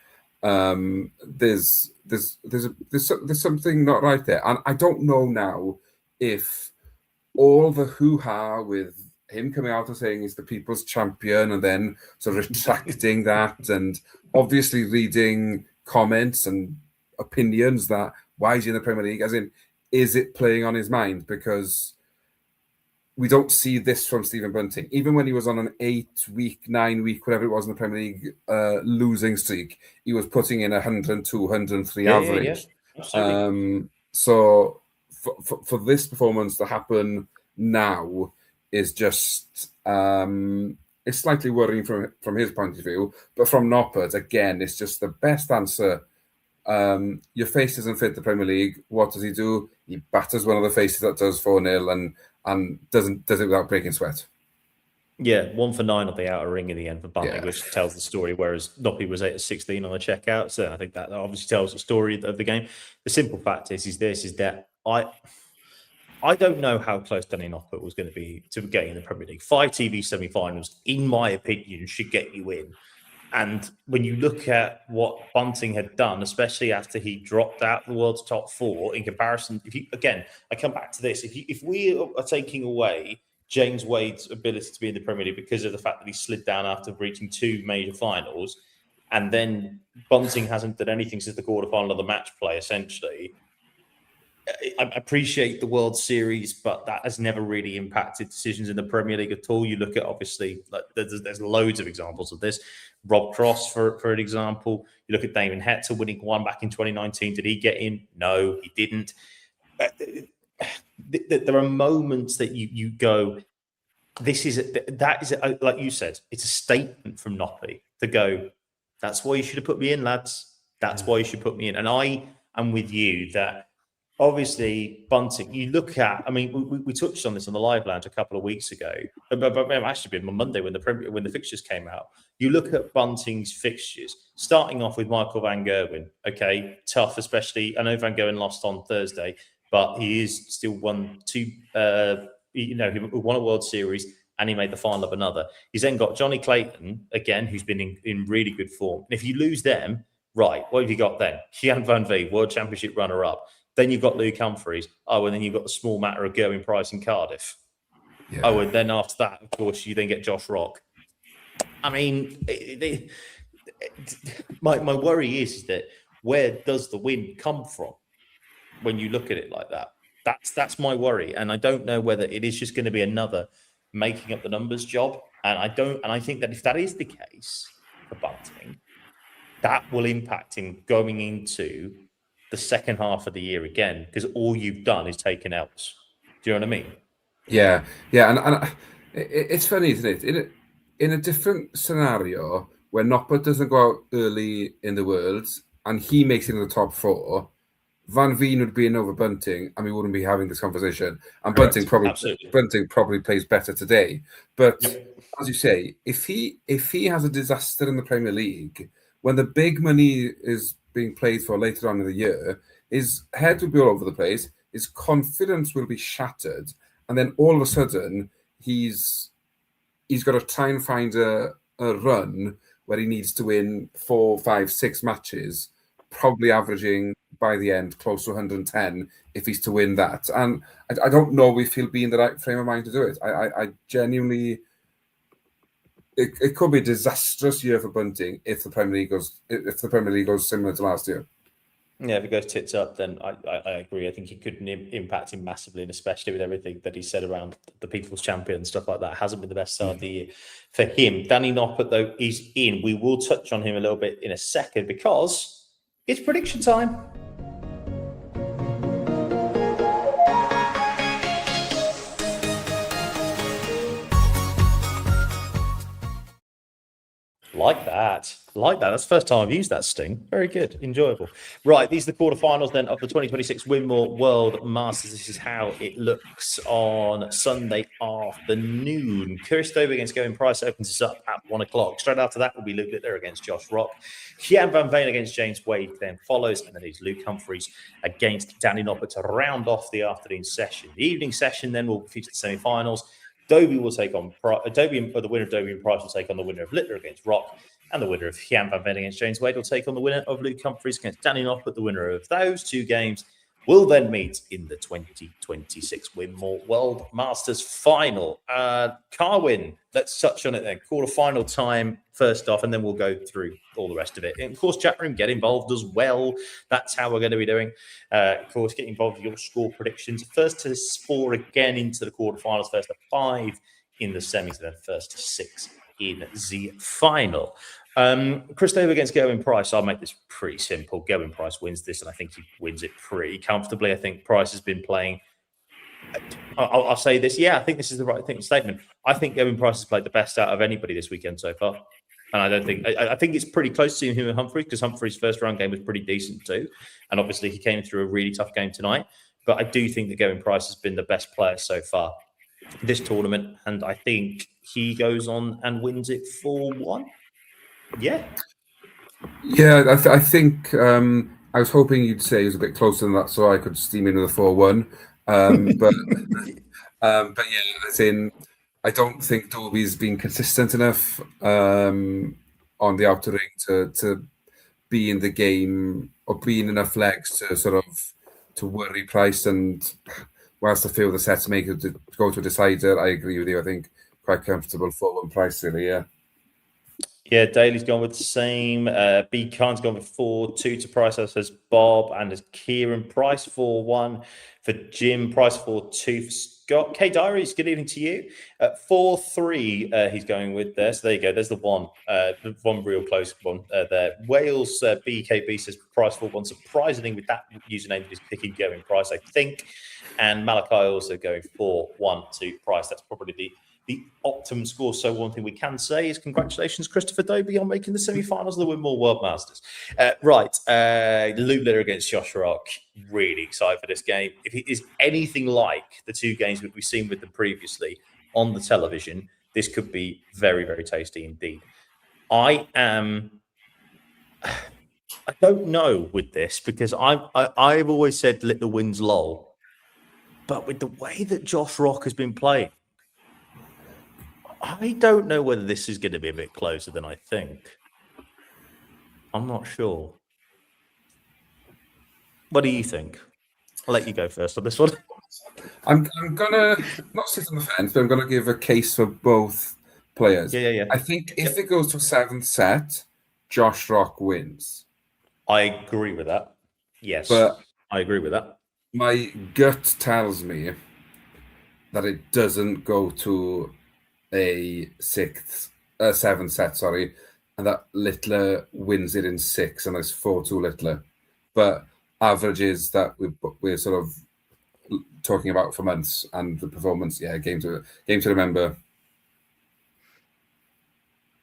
Speaker 2: there's something not right there. And I don't know now if all the hoo-ha with him coming out and saying he's the people's champion and then sort of retracting that, and obviously reading comments and opinions that why is he in the Premier League, as in, is it playing on his mind? Because we don't see this from Stephen Bunting. Even when he was on an 8-week, 9-week, whatever it was in the Premier League losing streak, he was putting in 102, 103 average. So for this performance to happen now is just it's slightly worrying from his point of view. But from Noppert, again, it's just the best answer. Your face doesn't fit the Premier League. What does he do? He batters one of the faces that does 4-0 and does it without breaking sweat.
Speaker 1: Yeah, 1 for 9 on the outer ring in the end for Bunting, which tells the story, whereas Noppy was 8 of 16 on the checkout. So I think that obviously tells the story of the game. The simple fact is that I don't know how close Danny Noppert was going to be to getting in the Premier League. 5 TV semi-finals, in my opinion, should get you in. And when you look at what Bunting had done, especially after he dropped out of the world's top 4, in comparison, I come back to this. If we are taking away James Wade's ability to be in the Premier League because of the fact that he slid down after reaching 2 major finals, and then Bunting hasn't done anything since the quarterfinal of the match play, essentially. I appreciate the World Series, but that has never really impacted decisions in the Premier League at all. You look at, obviously, like, there's loads of examples of this. Rob Cross, for an example. You look at Damon Hetzer winning one back in 2019. Did he get in? No, he didn't. There are moments that you go, that is like you said, it's a statement from Noppy to go, that's why you should have put me in, lads. That's why you should put me in. And I am with you that obviously Bunting, you look at, I mean, we touched on this on the Live Lounge a couple of weeks ago, but actually been on Monday when the fixtures came out. You look at Bunting's fixtures, starting off with Michael van Gerwen. Okay, tough, especially, I know Van Gerwen lost on Thursday, but he is still won 2, he won a World Series and he made the final of another. He's then got Johnny Clayton, again, who's been in really good form. And if you lose them, right, what have you got then? Jan van Veen, World Championship runner-up. Then you've got Luke Humphries. Oh, and then you've got the small matter of Gerwyn Price in Cardiff. Yeah. Oh, and then after that, of course, you then get Josh Rock. I mean, my worry is that where does the win come from when you look at it like that? That's my worry, and I don't know whether it is just going to be another making up the numbers job. And I think that if that is the case for Bunting, that will impact him going into the second half of the year again, because all you've done is taken L's. Do you know what I mean?
Speaker 2: Yeah, and it's funny, isn't it? In a different scenario where Noppert doesn't go out early in the Worlds and he makes it in the top 4, Van Veen would be in over Bunting, and we wouldn't be having this conversation. And
Speaker 1: Correct.
Speaker 2: Bunting probably plays better today. But as you say, if he has a disaster in the Premier League, when the big money is being played for later on in the year, his head will be all over the place, his confidence will be shattered, and then all of a sudden he's got to try and find a run where he needs to win 4, 5, 6 matches, probably averaging by the end close to 110 if he's to win that. And I don't know if he'll be in the right frame of mind to do it. I genuinely, it could be a disastrous year for Bunting if the Premier League goes similar to last year.
Speaker 1: Yeah, if it goes tits up, then I agree. I think it could impact him massively, and especially with everything that he said around the People's Champion and stuff like that. Hasn't been the best start of the year for him. Danny Noppert, though, is in. We will touch on him a little bit in a second because it's prediction time. Like that. That's the first time I've used that sting. Very good. Enjoyable. Right. These are the quarterfinals then of the 2026 Winmau World Masters. This is how it looks on Sunday afternoon. Christopher against Gerwyn Price opens us up at 1 o'clock. Straight after that will be Luke Littler against Josh Rock. Jan van Veen against James Wade then follows. And then it's Luke Humphries against Danny Noppert to round off the afternoon session. The evening session then will feature the semi-finals. Dobie will take on the winner of Dobie and Price will take on the winner of Littler against Rock, and the winner of Jan van Veen against James Wade will take on the winner of Luke Humphries against Danny Noppert. The winner of those 2 games will then meet in the 2026 Winmau World Masters final. Carwyn, let's touch on it then. Quarter-final time first off, and then we'll go through all the rest of it. And of course, chat room, get involved as well. That's how we're going to be doing. Of course, get involved with your score predictions. First to 4 again into the quarterfinals, first to 5 in the semis, and then first to 6 in the final. Christopher against Gerwyn Price. I'll make this pretty simple. Gerwyn Price wins this, and I think he wins it pretty comfortably. I think Price has been playing I'll say this. Yeah, I think this is the right thing statement. I think Gavin Price has played the best out of anybody this weekend so far. And I don't think I think it's pretty close to him and Humphreys, because Humphreys' first round game was pretty decent too. And obviously he came through a really tough game tonight. But I do think that Gavin Price has been the best player so far this tournament. And I think he goes on and wins it 4-1. Yeah.
Speaker 2: Yeah, I think I was hoping you'd say it was a bit closer than that, so I could steam in with a 4-1. But yeah, as in, I don't think Dobie's been consistent enough on the outer ring to be in the game or be in enough legs to sort of to worry Price. And whilst I feel the sets make it to go to a decider, I agree with you. I think quite comfortable 4-1 Price, really. Yeah.
Speaker 1: Yeah, Daly's gone with the same. B. Khan's gone with 4-2 to Price, as says Bob, and as Kieran. Price 4-1 for Jim. Price 4-2 for Scott. K. Diaries, good evening to you. 4-3 he's going with there. So there you go. There's the one real close one there. Wales BKB says Price 4-1. Surprisingly, with that username, he's picking Gavin Price, I think. And Malachi also going 4-1 to Price. That's probably the optimum score. So one thing we can say is congratulations, Christopher Dobie, on making the semi-finals of the Winmau World Masters. Luke Litter against Josh Rock. Really excited for this game. If it is anything like the two games that we've seen with them previously on the television, this could be very, very tasty indeed. I don't know with this, because I've always said Litter wins lol. But with the way that Josh Rock has been playing, I don't know whether this is going to be a bit closer than I think. I'm not sure. What do you think? I'll let you go first on this one.
Speaker 2: I'm gonna not sit on the fence, but I'm gonna give a case for both players.
Speaker 1: Yeah.
Speaker 2: I think if it goes to a 7th set, Josh Rock wins.
Speaker 1: I agree with that. Yes,
Speaker 2: but
Speaker 1: I agree with that.
Speaker 2: My gut tells me that it doesn't go to a 7th set, and that Littler wins it in 6, and there's 4-2 Littler. But averages that we're sort of talking about for months, and the performance, game to remember.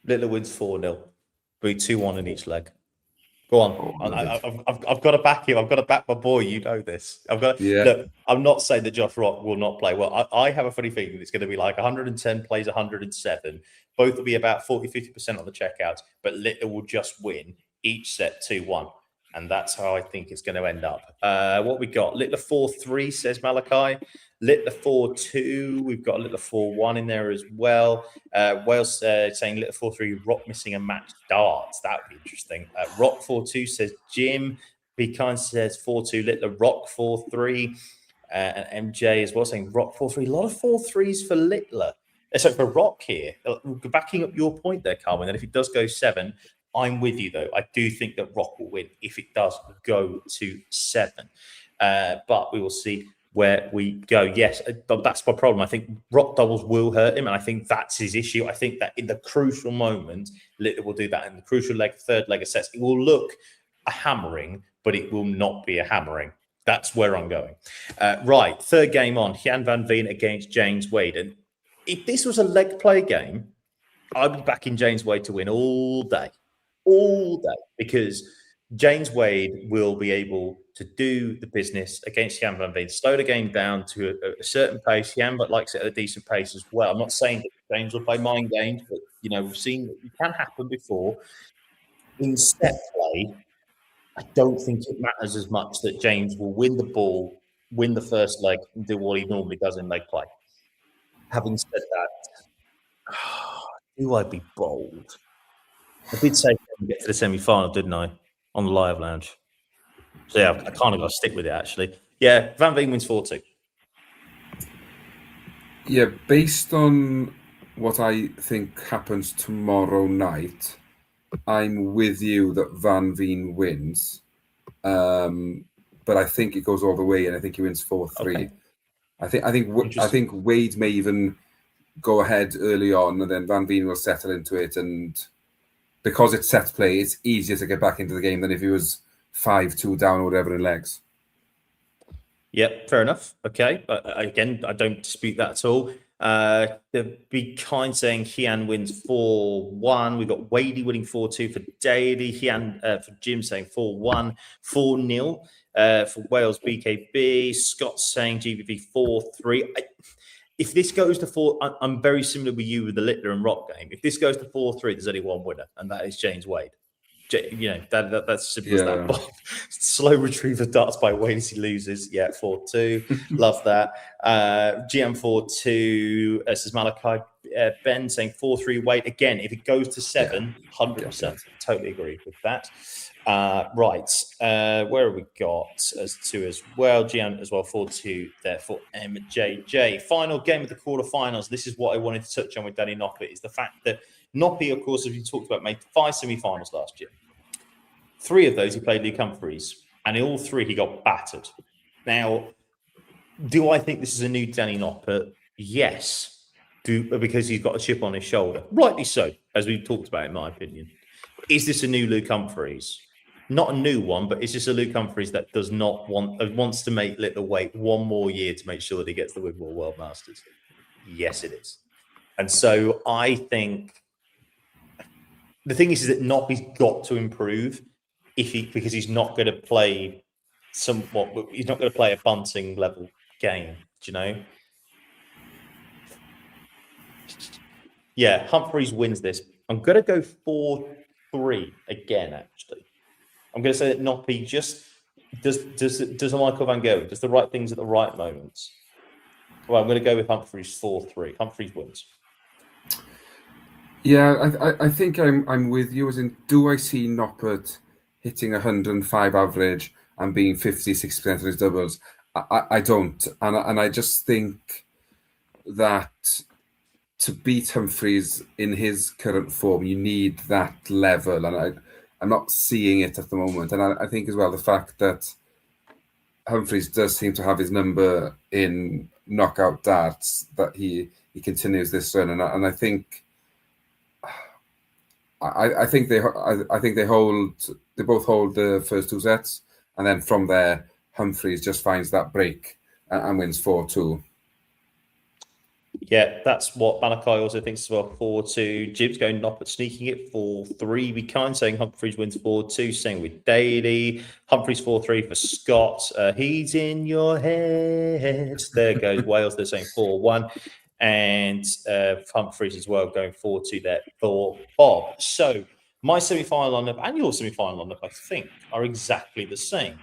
Speaker 1: Littler wins 4-0. Be 2-1 in each leg. Go on. I've got to back you. I've got to back my boy. You know this. Look, I'm not saying that Josh Rock will not play well. I have a funny feeling it's going to be like 110 plays 107. Both will be about 40-50% on the checkouts, but Littler will just win each set 2-1. And that's how I think it's going to end up. What we got? Littler 4-3, says Malachi. Littler 4-2. We've got a Littler 4-1 in there as well. Wales saying Littler 4-3, Rock missing a match darts. That would be interesting. Rock 4-2, says Jim. Be Kind says 4-2, Littler Rock 4-3. And MJ as well saying Rock 4-3. A lot of 4-3s for Littler. So for Rock here, backing up your point there, Carwyn, that if it does go 7, I'm with you, though. I do think that Rock will win if it does go to 7. But we will see where we go. Yes, that's my problem. I think Rock doubles will hurt him, and I think that's his issue. I think that in the crucial moment, Littler will do that. In the crucial leg, third leg of sets, it will look a hammering, but it will not be a hammering. That's where I'm going. Right, third game on. Jan van Veen against James Wade. And if this was a leg play game, I'd be backing James Wade to win all day, because James Wade will be able to do the business against Jan van Veen, slow the game down to a certain pace. Jan likes it at a decent pace as well. I'm not saying that James will play mind games, but we've seen that it can happen before. In set play, I don't think it matters as much that James will win the ball, win the first leg, and do what he normally does in leg play. Having said that, do I be bold? I did say to get to the semi-final, didn't I? On the live lounge. So yeah, I kind of got to stick with it, actually. Yeah, Van Veen wins 4-2.
Speaker 2: Yeah, based on what I think happens tomorrow night, I'm with you that Van Veen wins. But I think it goes all the way, and I think he wins 4-3. Okay. I think Wade may even go ahead early on, and then Van Veen will settle into it. And because it's set play, it's easier to get back into the game than if he was 5-2 down or whatever in legs.
Speaker 1: Yep, fair enough. Okay, again, I don't dispute that at all. The Be Kind saying Hian wins 4-1. We've got Wadey winning 4-2 for Daly. Hian for Jim saying 4-1, 4-0 for Wales BKB. Scott saying GBV 4-3. If this goes to 4, I'm very similar with you with the Littler and Rock game. If this goes to 4-3, there's only one winner, and that is James Wade. You know, that's simple as that. Slow retriever darts by Wade as he loses. Yeah, 4-2. Love that. GM 4-2 says Malachi. Ben saying 4-3 Wade. Again, if it goes to 7, 100%. Totally agree with that. Right. Where have we got as 2 as well? GM as well, 4-2 there for MJJ. Final game of the quarterfinals. This is what I wanted to touch on with Danny Noppert, is the fact that Noppy, of course, as we talked about, made 5 semi-finals last year. 3 of those he played Luke Humphries, and in all 3 he got battered. Now, do I think this is a new Danny Noppert? Yes, because he's got a chip on his shoulder. Rightly so, as we've talked about, in my opinion. Is this a new Luke Humphries? Not a new one, but it's just a Luke Humphries that does not wants to make Littler wait one more year to make sure that he gets the Winmau World Masters. Yes, it is. And so I think the thing is that Noppy's got to improve because he's not going to play he's not going to play a bunting level game, do you know? Yeah, Humphries wins this. I'm going to go 4-3 again, actually. I'm going to say that Noppy just does a Michael Van Gogh, does the right things at the right moments. Well, I'm going to go with Humphries 4-3. Humphries wins.
Speaker 2: Yeah, I think I'm with you. As in, do I see Noppert hitting 105 average and being 50-60% of his doubles? I don't, and I just think that to beat Humphries in his current form, you need that level, and I'm not seeing it at the moment. And I think as well the fact that Humphries does seem to have his number in knockout darts, that he continues this run, and I think. I think they both hold the first 2 sets, and then from there Humphries just finds that break and wins 4-2.
Speaker 1: Yeah, that's what Malachi also thinks as well. 4-2. Jib's going Noppert sneaking it 4-3. Be Kind saying Humphries wins 4-2. Same with Daly. Humphries 4-3 for Scott. He's in your head. There goes Wales. They're saying 4-1. And Humphries as well going 4-2 there for Bob. So my semi-final lineup and your semi-final lineup, I think, are exactly the same.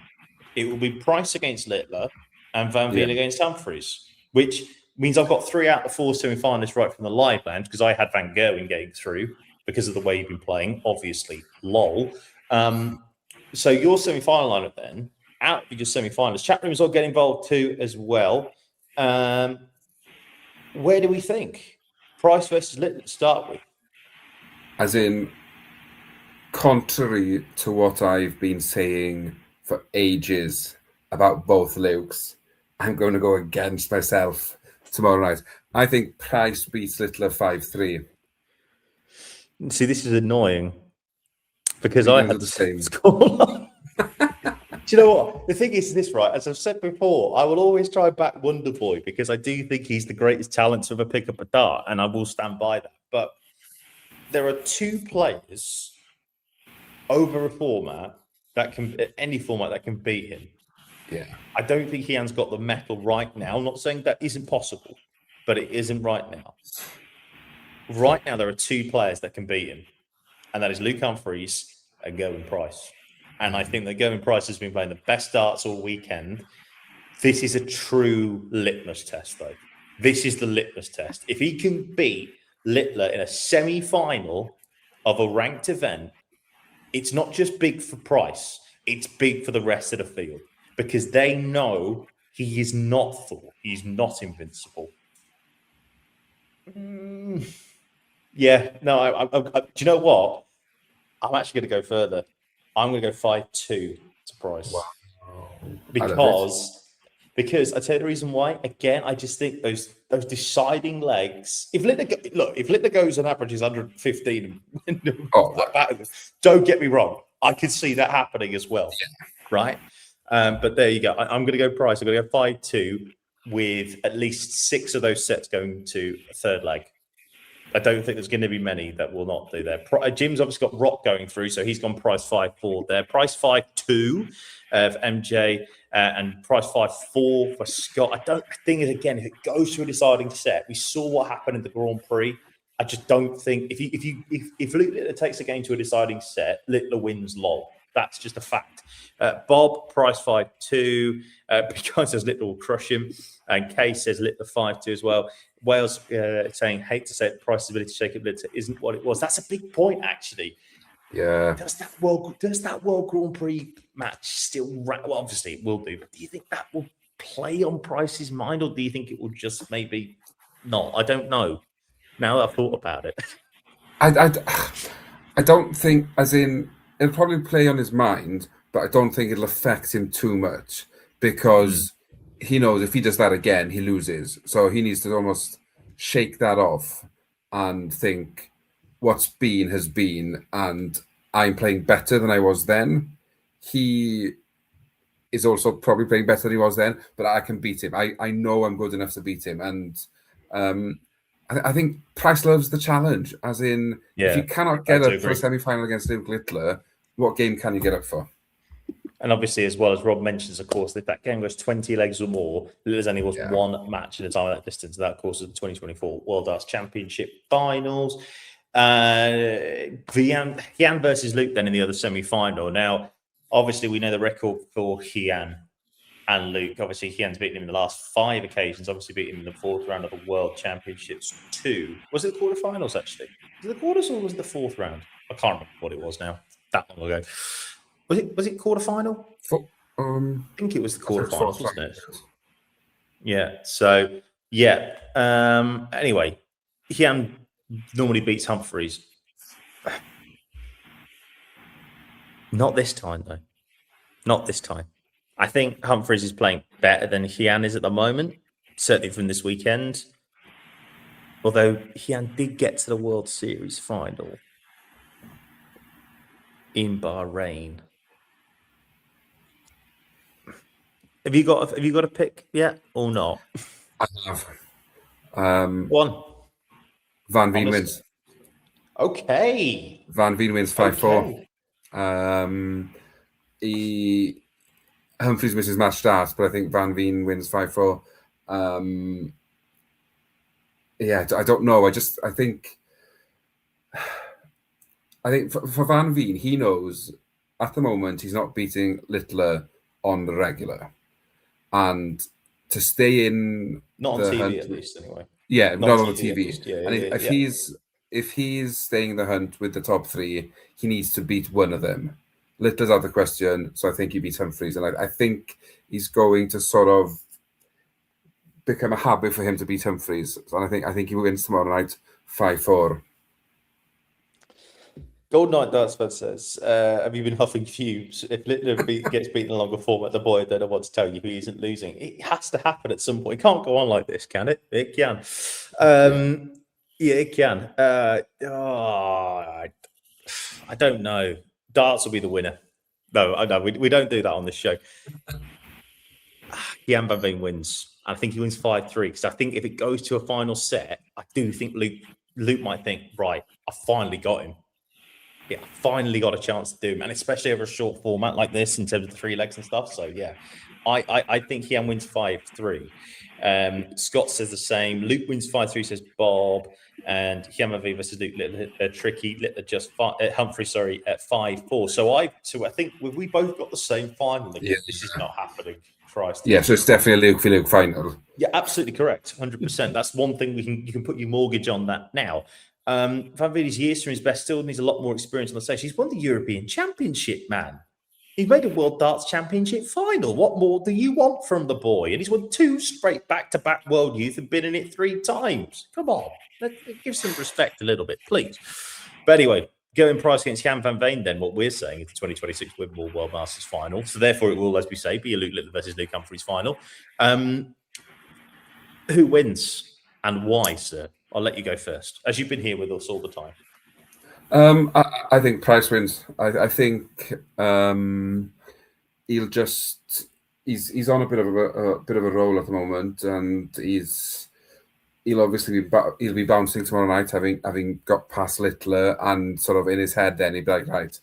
Speaker 1: It will be Price against Littler and Van Veen against Humphries, which means I've got 3 out of 4 semi-finalists right from the live land, because I had Van Gerwen getting through because of the way you've been playing, obviously, lol. So your semi-final lineup then, out of your semi-finalists, chat rooms all get involved too as well. Where do we think? Price versus Littler to start with.
Speaker 2: As in, contrary to what I've been saying for ages about both Lukes, I'm going to go against myself tomorrow night. I think Price beats Littler 5-3.
Speaker 1: See, this is annoying because I had the same score. Do you know what? The thing is this, right? As I've said before, I will always try back Wonder Boy because I do think he's the greatest talent to ever pick up a dart, and I will stand by that. But there are 2 players over a format that can, any format that can beat him.
Speaker 2: Yeah.
Speaker 1: I don't think Hian's got the metal right now. I'm not saying that isn't possible, but it isn't right now. Right now, there are 2 players that can beat him, and that is Luke Humphries and Gerwyn Price. And I think that Gerwyn Price has been playing the best darts all weekend. This is a true litmus test, though. This is the litmus test. If he can beat Littler in a semi-final of a ranked event, it's not just big for Price. It's big for the rest of the field, because they know he is not Thor. He's not invincible. Yeah, no, do you know what? I'm actually going to go further. I'm going to go 5-2 to Price. Wow. Because I tell you the reason why. Again, I just think those deciding legs. If Littler goes and averages 115, don't get me wrong. I could see that happening as well, right? But there you go. I'm going to go Price. I'm going to go 5-2 with at least 6 of those sets going to a third leg. I don't think there's going to be many that will not do there. Jim's obviously got Rock going through, so he's gone Price 5-4 there. Price 5-2 for MJ and Price 5-4 for Scott. I think, again, if it goes to a deciding set, we saw what happened in the Grand Prix. I just don't think if Luke Littler takes a game to a deciding set, Littler wins lol. That's just a fact. Bob, Price 5-2, because says Littler will crush him. And Kay says Littler 5-2 as well. Wales saying, hate to say it, Price's ability to shake up Littler isn't what it was. That's a big point, actually.
Speaker 2: Yeah.
Speaker 1: Does that World Grand Prix match still... Well, obviously it will do. But do you think that will play on Price's mind? Or do you think it will just maybe not? I don't know. Now that I've thought about it.
Speaker 2: I don't think, as in, it'll probably play on his mind, but I don't think it'll affect him too much because he knows if he does that again, he loses. So he needs to almost shake that off and think what's been has been, and I'm playing better than I was then. He is also probably playing better than he was then, but I can beat him. I know I'm good enough to beat him. And I think Price loves the challenge, as in, if you cannot get up for a semi-final against Luke Littler, what game can you get up for?
Speaker 1: And obviously, as well as Rob mentions, of course, if that game goes 20 legs or more, Littler's only lost one match in the time of that distance. That, of course, is the 2024 World Darts Championship finals. Hian versus Luke then in the other semi-final. Now, obviously, we know the record for Hian and Luke. Obviously, Hian's beaten him in the last 5 occasions. Obviously, beat him in the 4th round of the World Championships too. Was it the quarterfinals, actually? Was it the quarters or was it the 4th round? I can't remember what it was now. That long ago. Was it quarterfinal?
Speaker 2: I
Speaker 1: think it was the quarterfinals, wasn't it? Yeah. So, yeah. Anyway, Hian normally beats Humphreys. Not this time, though. Not this time. I think Humphreys is playing better than Hian is at the moment, certainly from this weekend. Although Hian did get to the World Series final in Bahrain. Have you got a pick yet or not?
Speaker 2: I have.
Speaker 1: One.
Speaker 2: Van Veen wins.
Speaker 1: Okay.
Speaker 2: Van Veen wins 5-4. Humphreys misses match start, but I think Van Veen wins 5-4. I don't know. I think for Van Veen, he knows at the moment he's not beating Littler on the regular. And to stay in
Speaker 1: not on TV at least, anyway.
Speaker 2: Yeah, not on the TV.
Speaker 1: If
Speaker 2: he's staying in the hunt with the top 3, he needs to beat one of them. Littler's out of the question, so I think he beats Humphreys, and I think he's going to sort of become a habit for him to beat Humphreys. And I think he wins tomorrow night 5-4.
Speaker 1: Golden Knight Dartsford says, have you been huffing fumes? If Littler gets beaten in a longer format, the boy, I don't know what to tell you. He isn't losing. It has to happen at some point. It can't go on like this, can it? It can. It can. I don't know. Darts will be the winner. No, I know. We don't do that on this show. Jan van Veen wins. I think he wins 5-3 because I think if it goes to a final set, I do think Luke might think, right, I finally got him. Yeah, finally got a chance to do him, and especially over a short format like this in terms of the 3 legs and stuff. So yeah, I think Hian wins 5-3. Scott says the same. Luke wins 5-3, says Bob, and Hian van Veen versus Luke Littler, tricky. Littler just Humphrey, at 5-4. So I think we both got the same final. Yeah. This is not happening. Christ.
Speaker 2: Yeah, so it's definitely a Luke final.
Speaker 1: Yeah, absolutely correct. 100%. That's one thing you can put your mortgage on that now. Van Veen's years from his best, still needs a lot more experience on the stage. He's won the European Championship, man. He's made a World Darts Championship final. What more do you want from the boy? And he's won 2 straight back-to-back World Youth and been in it 3 times. Come on. Give some respect a little bit, please. But anyway, going Price against Jan van Veen, then what we're saying is the 2026 Winmau World Masters final. So therefore it will, as we say, be a Luke Littler versus Luke Humphreys final. Who wins and why, sir? I'll let you go first, as you've been here with us all the time.
Speaker 2: I think Price wins. I think he's on a bit of a roll at the moment, and he'll obviously be bouncing tomorrow night, having got past Littler, and sort of in his head then he'd be like, right,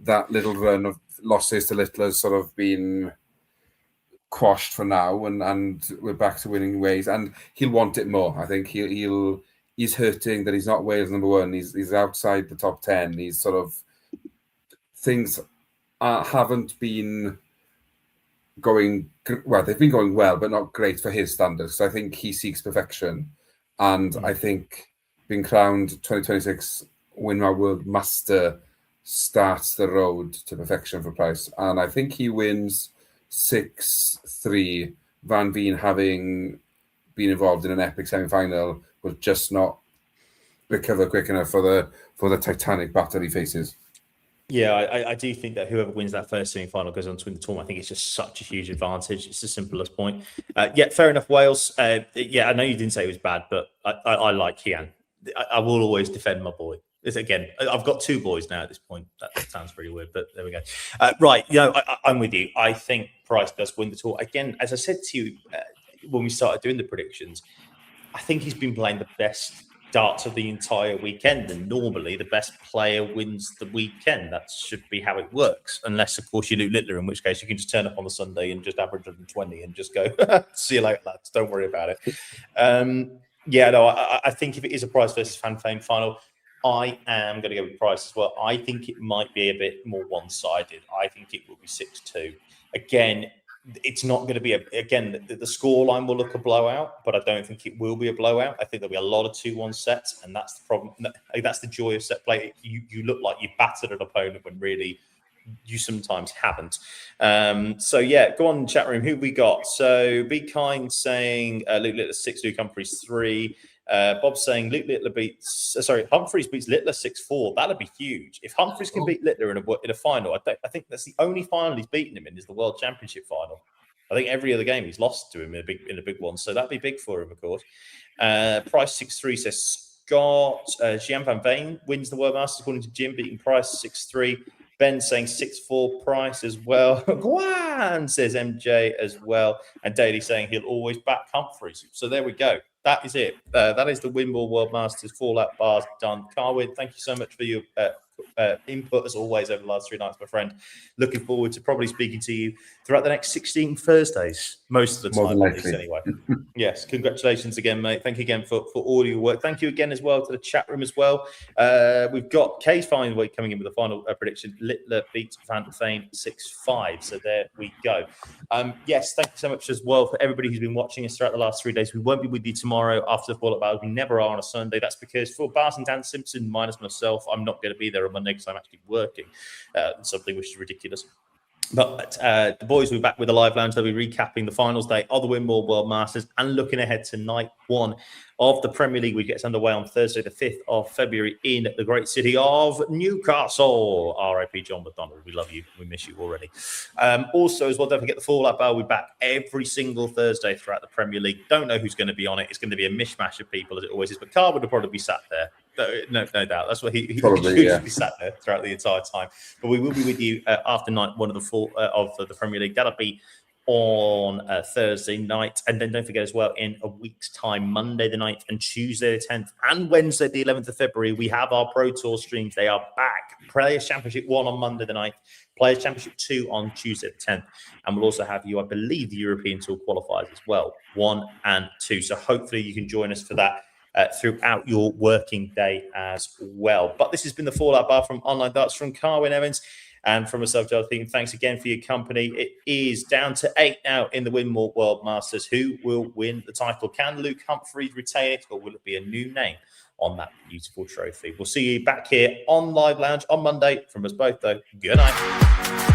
Speaker 2: that little run of losses to Littler has sort of been quashed for now, and we're back to winning ways, and he'll want it more. I think he's hurting that he's not Wales number one. He's outside the top 10. He's sort of things haven't been going well. They've been going well, but not great for his standards. So I think he seeks perfection, and I think being crowned 2026 Winmau World Master starts the road to perfection for Price, and I think he wins 6-3. Van Veen, having been involved in an epic semi-final, will just not recover quick enough for the titanic battle he faces.
Speaker 1: Yeah, I do think that whoever wins that first semi-final goes on to win the tournament. I think it's just such a huge advantage. It's the simplest point. Yeah, fair enough, Wales. Yeah, I know you didn't say it was bad, but I like Kian. I will always defend my boy. Again, I've got two boys now at this point. That sounds pretty weird, but there we go. Right, I'm with you. I think Price does win the tour. Again, as I said to you when we started doing the predictions, I think he's been playing the best darts of the entire weekend, and normally the best player wins the weekend. That should be how it works, unless of course you do Littler, in which case you can just turn up on the Sunday and just average 120 and just go see you later, lads, don't worry about it. I think if it is a Price versus Fan Fame final, I am going to go with Price as well. I think it might be a bit more one-sided. I think it will be 6-2. Again, it's not going to be the scoreline will look a blowout, but I don't think it will be a blowout. I think there'll be a lot of 2-1 sets, and that's the problem. That's the joy of set play. You look like you've battered an opponent when really you sometimes haven't. Go on, chat room. Who we got? So Be Kind saying Luke Littler 6, Luke Humphreys 3. Bob saying Luke Littler Humphreys beats Littler 6-4. That'd be huge. If Humphreys can beat Littler in a final, I think that's the only final he's beaten him in is the World Championship final. I think every other game he's lost to him in a big one, so that'd be big for him, of course. Price 6-3 says Scott. Gian Van Veen wins the World Masters according to Jim, beating Price 6-3. Ben saying 6-4 Price as well. Guan says MJ as well. And Daly saying he'll always back Humphreys. So there we go. That is it. That is the Winmau World Masters Fallout bars done. Carwin, thank you so much for your input as always over the last 3 nights, my friend. Looking forward to probably speaking to you throughout the next 16 Thursdays, most of the time, at least, anyway. Yes, congratulations again, mate. Thank you again for all your work. Thank you again as well to the chat room as well. We've got Kay's final weight coming in with the final prediction. Littler beats Van Veen 6-5. So there we go. Yes, thank you so much as well for everybody who's been watching us throughout the last 3 days. We won't be with you tomorrow after the Fallout Battle. We never are on a Sunday. That's because for Bart and Dan Simpson, minus myself, I'm not going to be there on Monday because I'm actually working, something which is ridiculous. But the boys will be back with the live lounge. They'll be recapping the finals day of the Winmau World Masters and looking ahead to night 1 of the Premier League, which gets underway on Thursday, the 5th of February in the great city of Newcastle. R.I.P. John McDonald. We love you. We miss you already. Also, as well, don't forget the Fallout Battle. We'll be back every single Thursday throughout the Premier League. Don't know who's going to be on it. It's going to be a mishmash of people, as it always is. But Carl would probably be sat there. No doubt. That's what he usually be sat there throughout the entire time. But we will be with you after night 1 of the Premier League. That'll be on Thursday night. And then don't forget as well, in a week's time, Monday the 9th and Tuesday the 10th and Wednesday the 11th of February, we have our Pro Tour streams. They are back. Players Championship 1 on Monday the 9th, Players Championship 2 on Tuesday the 10th. And we'll also have you, I believe, the European Tour qualifiers as well, 1 and 2. So hopefully you can join us for that throughout your working day as well. But this has been the Fallout Bar from Online Darts, from Carwin Evans and from myself, Jonathan. Thanks again for your company. It is down to 8 now in the Winmau World Masters. Who will win the title? Can Luke Humphreys retain it, or will it be a new name on that beautiful trophy? We'll see you back here on Live Lounge on Monday. From us both, though, good night.